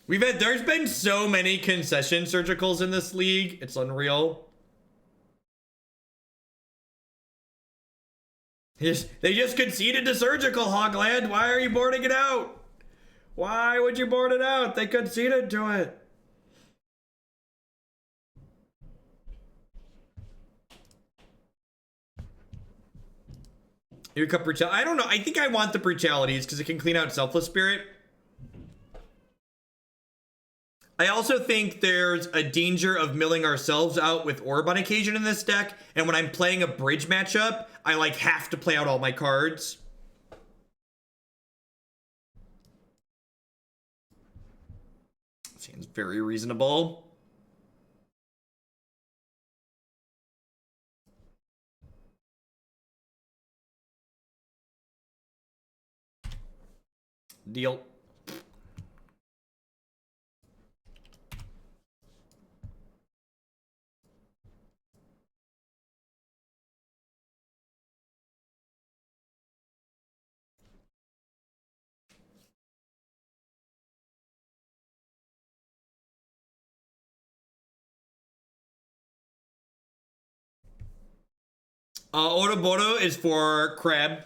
There's been so many concession surgicals in this league. It's unreal. They just conceded to surgical, Hogland. Why are you boarding it out? Why would you board it out? They conceded to it. Your cup brutality. I don't know. I think I want the brutalities because it can clean out Selfless Spirit. I also think there's a danger of milling ourselves out with Orb on occasion in this deck, and when I'm playing a bridge matchup, I like have to play out all my cards. Seems very reasonable. Deal. Oboro is for Crab.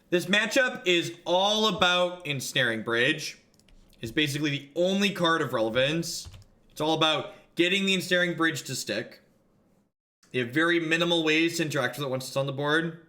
This matchup is all about Ensnaring Bridge. It's basically the only card of relevance. It's all about getting the Ensnaring Bridge to stick. You have very minimal ways to interact with it once it's on the board.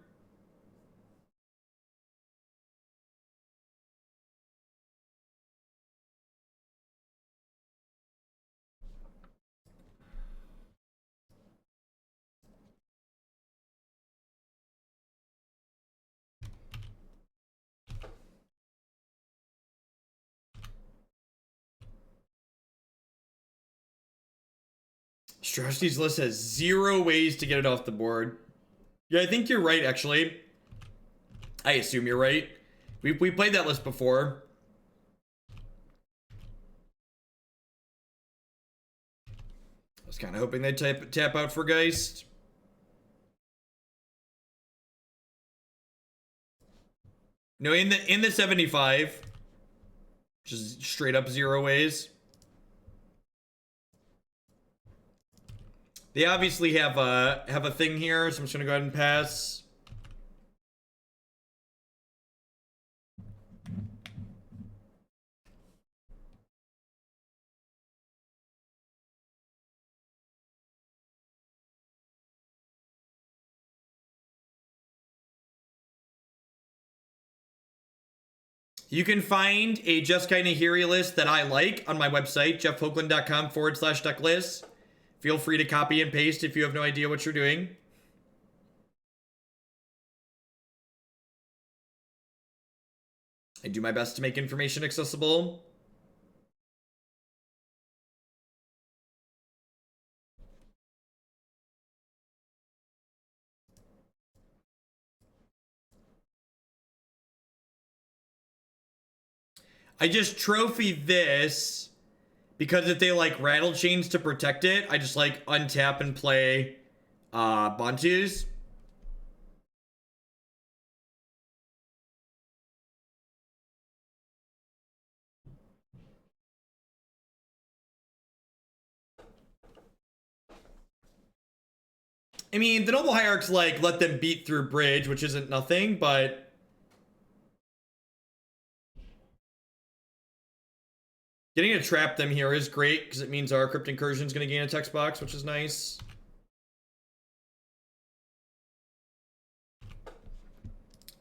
Strategies list has 0 ways to get it off the board. Yeah, I think you're right, actually. I assume you're right. We played that list before. I was kind of hoping they'd tap out for Geist. No, in the 75, just straight up 0 ways. They obviously have a thing here, so I'm just gonna go ahead and pass. You can find a Just Kinda Heary list that I like on my website, jeffhoagland.com/decklist. Feel free to copy and paste if you have no idea what you're doing. I do my best to make information accessible. I just trophy this because if they like rattle chains to protect it, I just like untap and play Bontus. I mean, the Noble Hierarchs like let them beat through Bridge, which isn't nothing, but getting to trap them here is great because it means our Crypt Incursion is going to gain a text box, which is nice.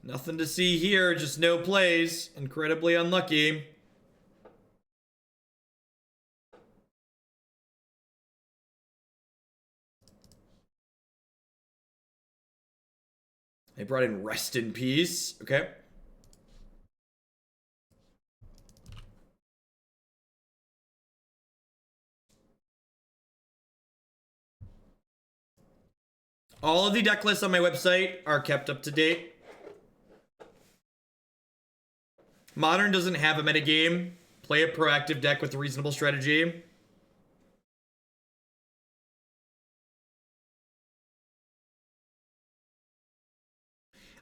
Nothing to see here, just no plays. Incredibly unlucky. They brought in Rest in Peace. Okay. All of the deck lists on my website are kept up to date. Modern doesn't have a metagame. Play a proactive deck with a reasonable strategy.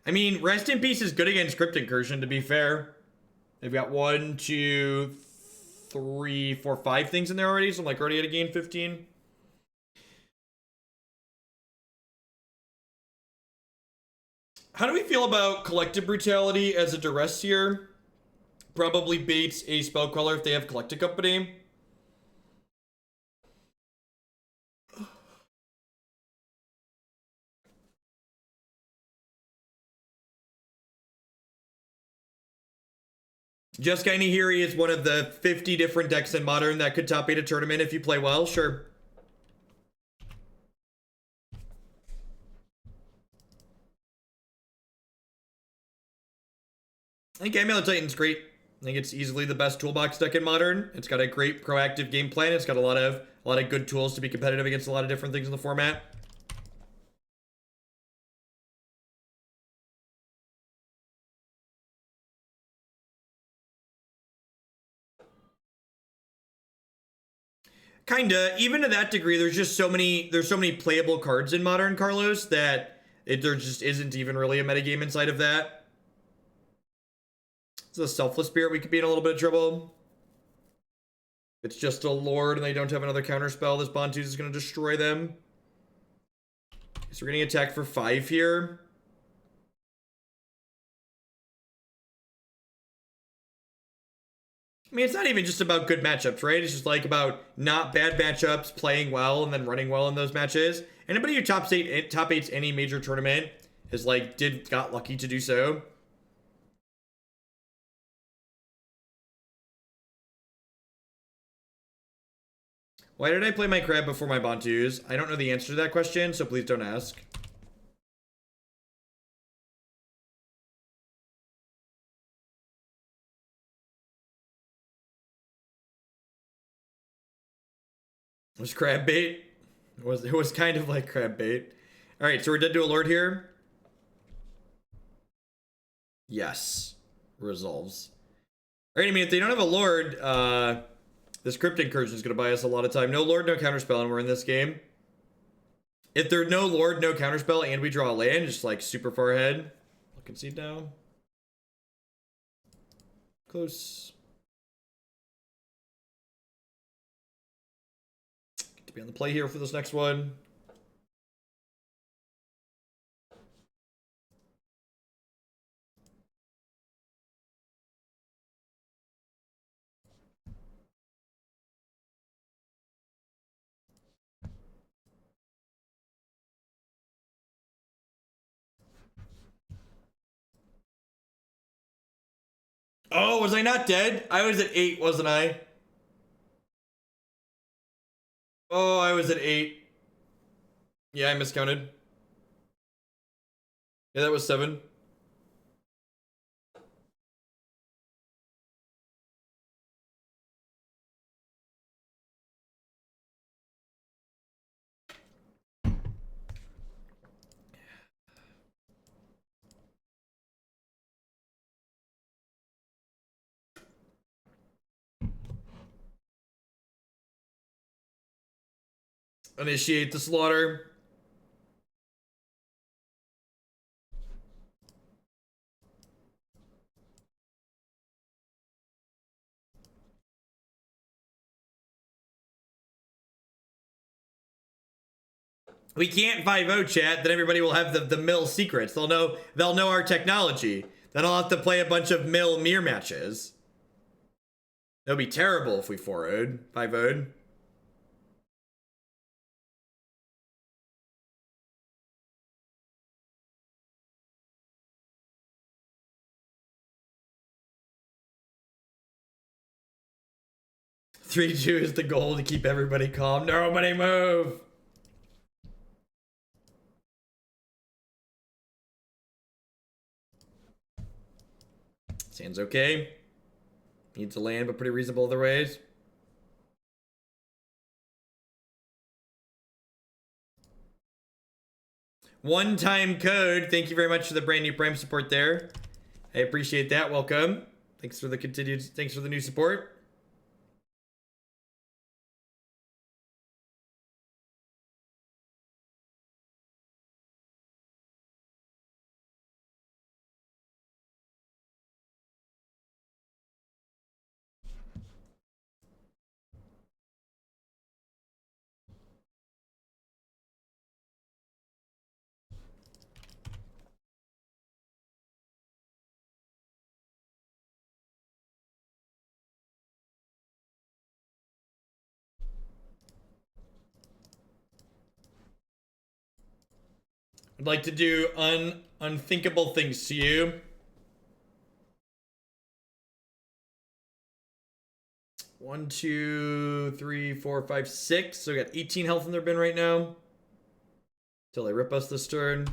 I mean, Rest in Peace is good against Crypt Incursion, to be fair. They've got 1, 2, 3, 4, 5 things in there already, so I'm like already at a gain 15. How do we feel about Collective Brutality as a duress here? Probably baits a Spellcaller if they have Collective Company. Just Kinda Heary is one of the 50 different decks in Modern that could top 8 a tournament if you play well, sure. I think Amulet Titan's great. I think it's easily the best toolbox deck in Modern. It's got a great proactive game plan. It's got a lot of good tools to be competitive against a lot of different things in the format. Kinda. Even to that degree, there's so many playable cards in Modern, Carlos, that there just isn't even really a metagame inside of that. It's a Selfless Spirit, we could be in a little bit of trouble. It's just a Lord and they don't have another counterspell. This Bontu is going to destroy them. So we're getting attacked for 5 here. I mean, it's not even just about good matchups, right? It's just like about not bad matchups, playing well, and then running well in those matches. Anybody who top eights any major tournament is like, got lucky to do so. Why did I play my crab before my Bontus? I don't know the answer to that question, so please don't ask. It was crab bait. It was kind of like crab bait. All right, so we're dead to a Lord here. Yes, resolves. All right, I mean, if they don't have a Lord, this Crypt Incursion is going to buy us a lot of time. No Lord, no Counterspell, and we're in this game. If there's no Lord, no Counterspell, and we draw a land, just like super far ahead. I'll concede now. Close. Get to be on the play here for this next one. Oh, was I not dead? I was at 8, wasn't I? Oh, I was at 8. Yeah, I miscounted. Yeah, that was 7. Initiate the slaughter. We can't 5-0 chat, then everybody will have the mill secrets. They'll know our technology. Then I'll have to play a bunch of mill mirror matches. That would be terrible if we 4-0'd, 5-0'd. Three, 2 is the goal to keep everybody calm. Nobody move. Sand's okay. Needs to land, but pretty reasonable otherwise. One-time code. Thank you very much for the brand new Prime support there. I appreciate that. Welcome. Thanks for the new support. I'd like to do unthinkable things to you. One, 2, 3, 4, 5, 6. So we got 18 health in their bin right now. Till they rip us this turn.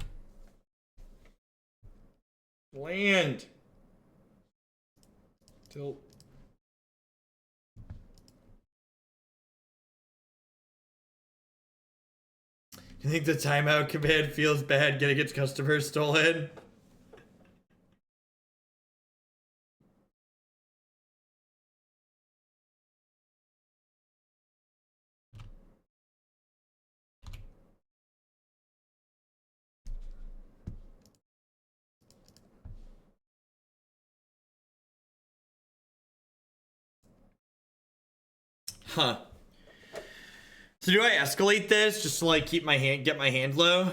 Land. Tilt. You think the timeout command feels bad getting its customers stolen? Huh. So do I escalate this just to like keep my hand, get my hand low?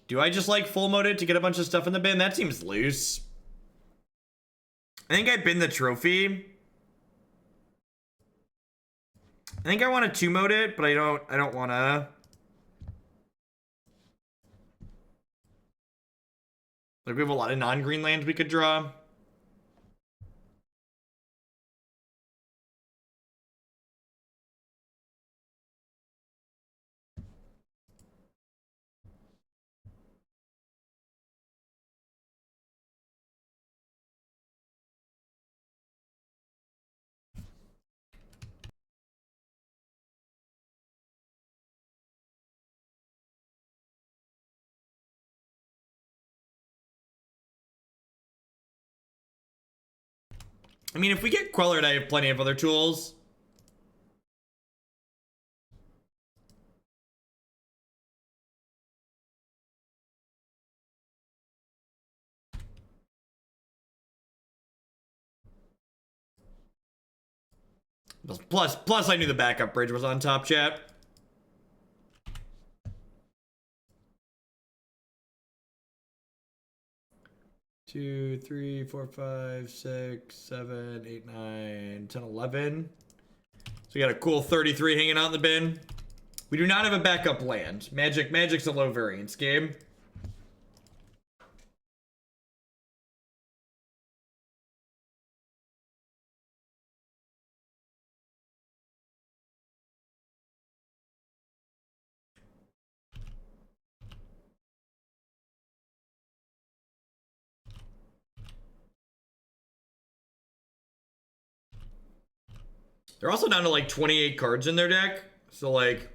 Do I just like full mode it to get a bunch of stuff in the bin? That seems loose. I think I bin the trophy. I think I want to 2-mode it, but I don't want to. Like, we have a lot of non-green lands we could draw. I mean, if we get Quellered, I have plenty of other tools. Plus, I knew the backup bridge was on top, chat. Two, three, four, 5, 6, 7, 8, 9, 10, 11. So we got a cool 33 hanging out in the bin. We do not have a backup land. Magic's a low variance game. They're also down to like 28 cards in their deck. So like,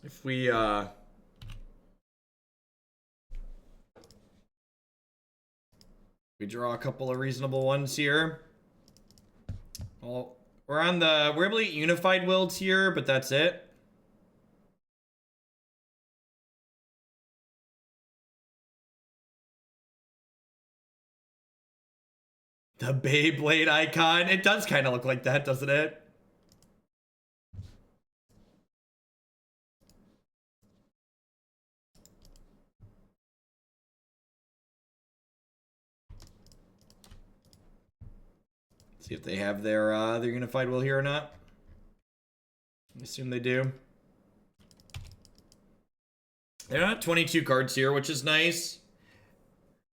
if we draw a couple of reasonable ones here. Well, we're able to get Unified Wilds here, but that's it. The Beyblade icon. It does kind of look like that, doesn't it? See if they have their Unified Will here or not. I assume they do. They're not 22 cards here, which is nice.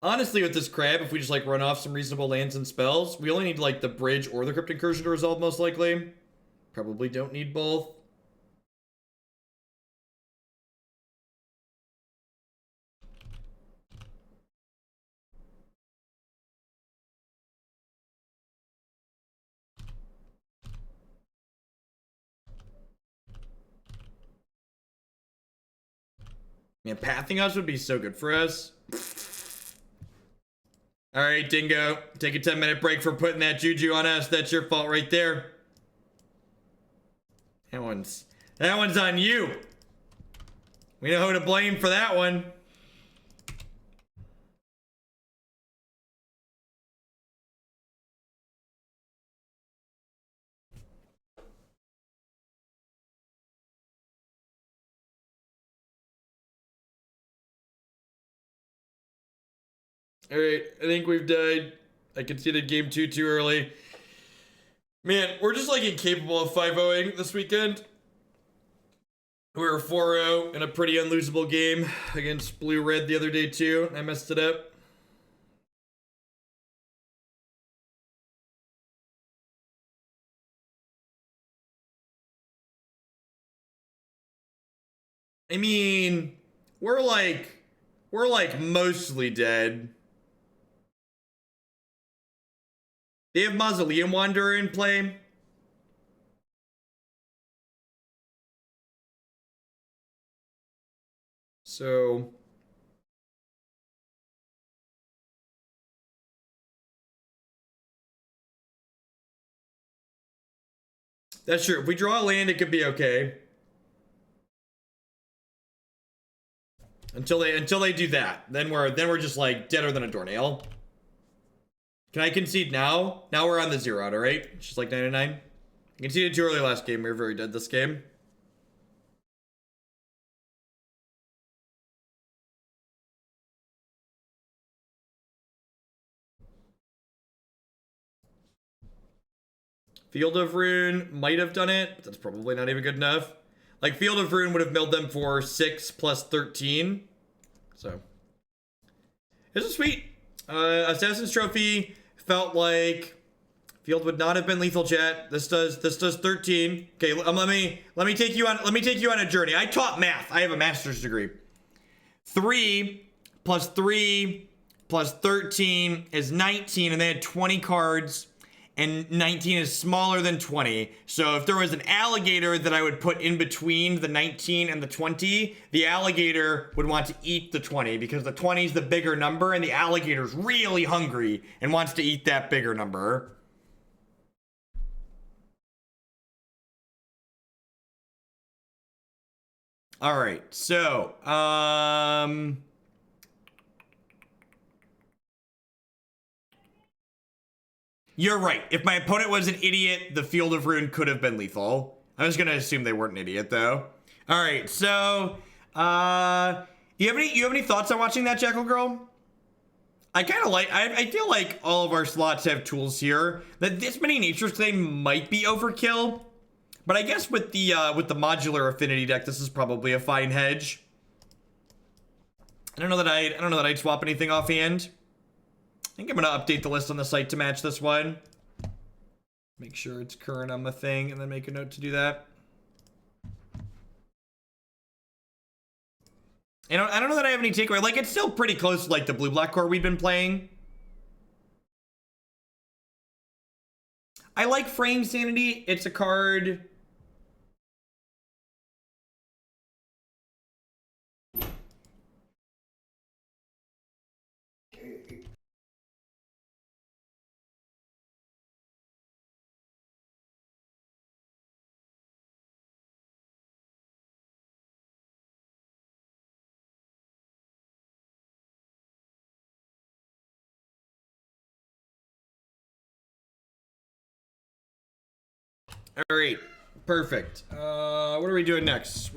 Honestly, with this crab, if we just like run off some reasonable lands and spells, we only need like the bridge or the Crypt Incursion to resolve most likely. Probably don't need both. Man, Pathing Us would be so good for us. Alright, Dingo. Take a 10-minute break for putting that juju on us. That's your fault right there. That one's on you. We know who to blame for that one. Alright, I think we've died. I conceded game 2 too early. Man, we're just like incapable of 5-0ing this weekend. We were 4-0 in a pretty unlosable game against Blue-Red the other day too. I messed it up. I mean, we're like mostly dead. They have Mausoleum Wanderer in play. So that's true. If we draw a land, it could be okay. Until they do that, then we're just like deader than a doornail. Can I concede now? Now we're on the 0 auto, right? It's just like 99. I conceded too early last game. We were very dead this game. Field of Rune might have done it, but that's probably not even good enough. Like, Field of Rune would have milled them for 6 plus 13. So, this is sweet. Assassin's Trophy felt like Field would not have been lethal jet. This does 13. Okay, let me take you on a journey. I taught math. I have a master's degree. 3 plus 3 plus 13 is 19, and they had 20 cards. And 19 is smaller than 20. So if there was an alligator that I would put in between the 19 and the 20, the alligator would want to eat the 20 because the 20 is the bigger number and the alligator's really hungry and wants to eat that bigger number. All right, so, you're right. If my opponent was an idiot, the Field of Rune could have been lethal. I was gonna assume they weren't an idiot, though. All right, so you have any thoughts on watching that, Jackal Girl? I kind of like. I feel like all of our slots have tools here. That this many Nature's Claim might be overkill, but I guess with the modular affinity deck, this is probably a fine hedge. I don't know that I'd swap anything offhand. I think I'm gonna update the list on the site to match this one. Make sure it's current on the thing, and then make a note to do that. And I don't know that I have any takeaway. Like, it's still pretty close to, like, the blue-black core we've been playing. I like Fraying Sanity. It's a card... All right, perfect. What are we doing next?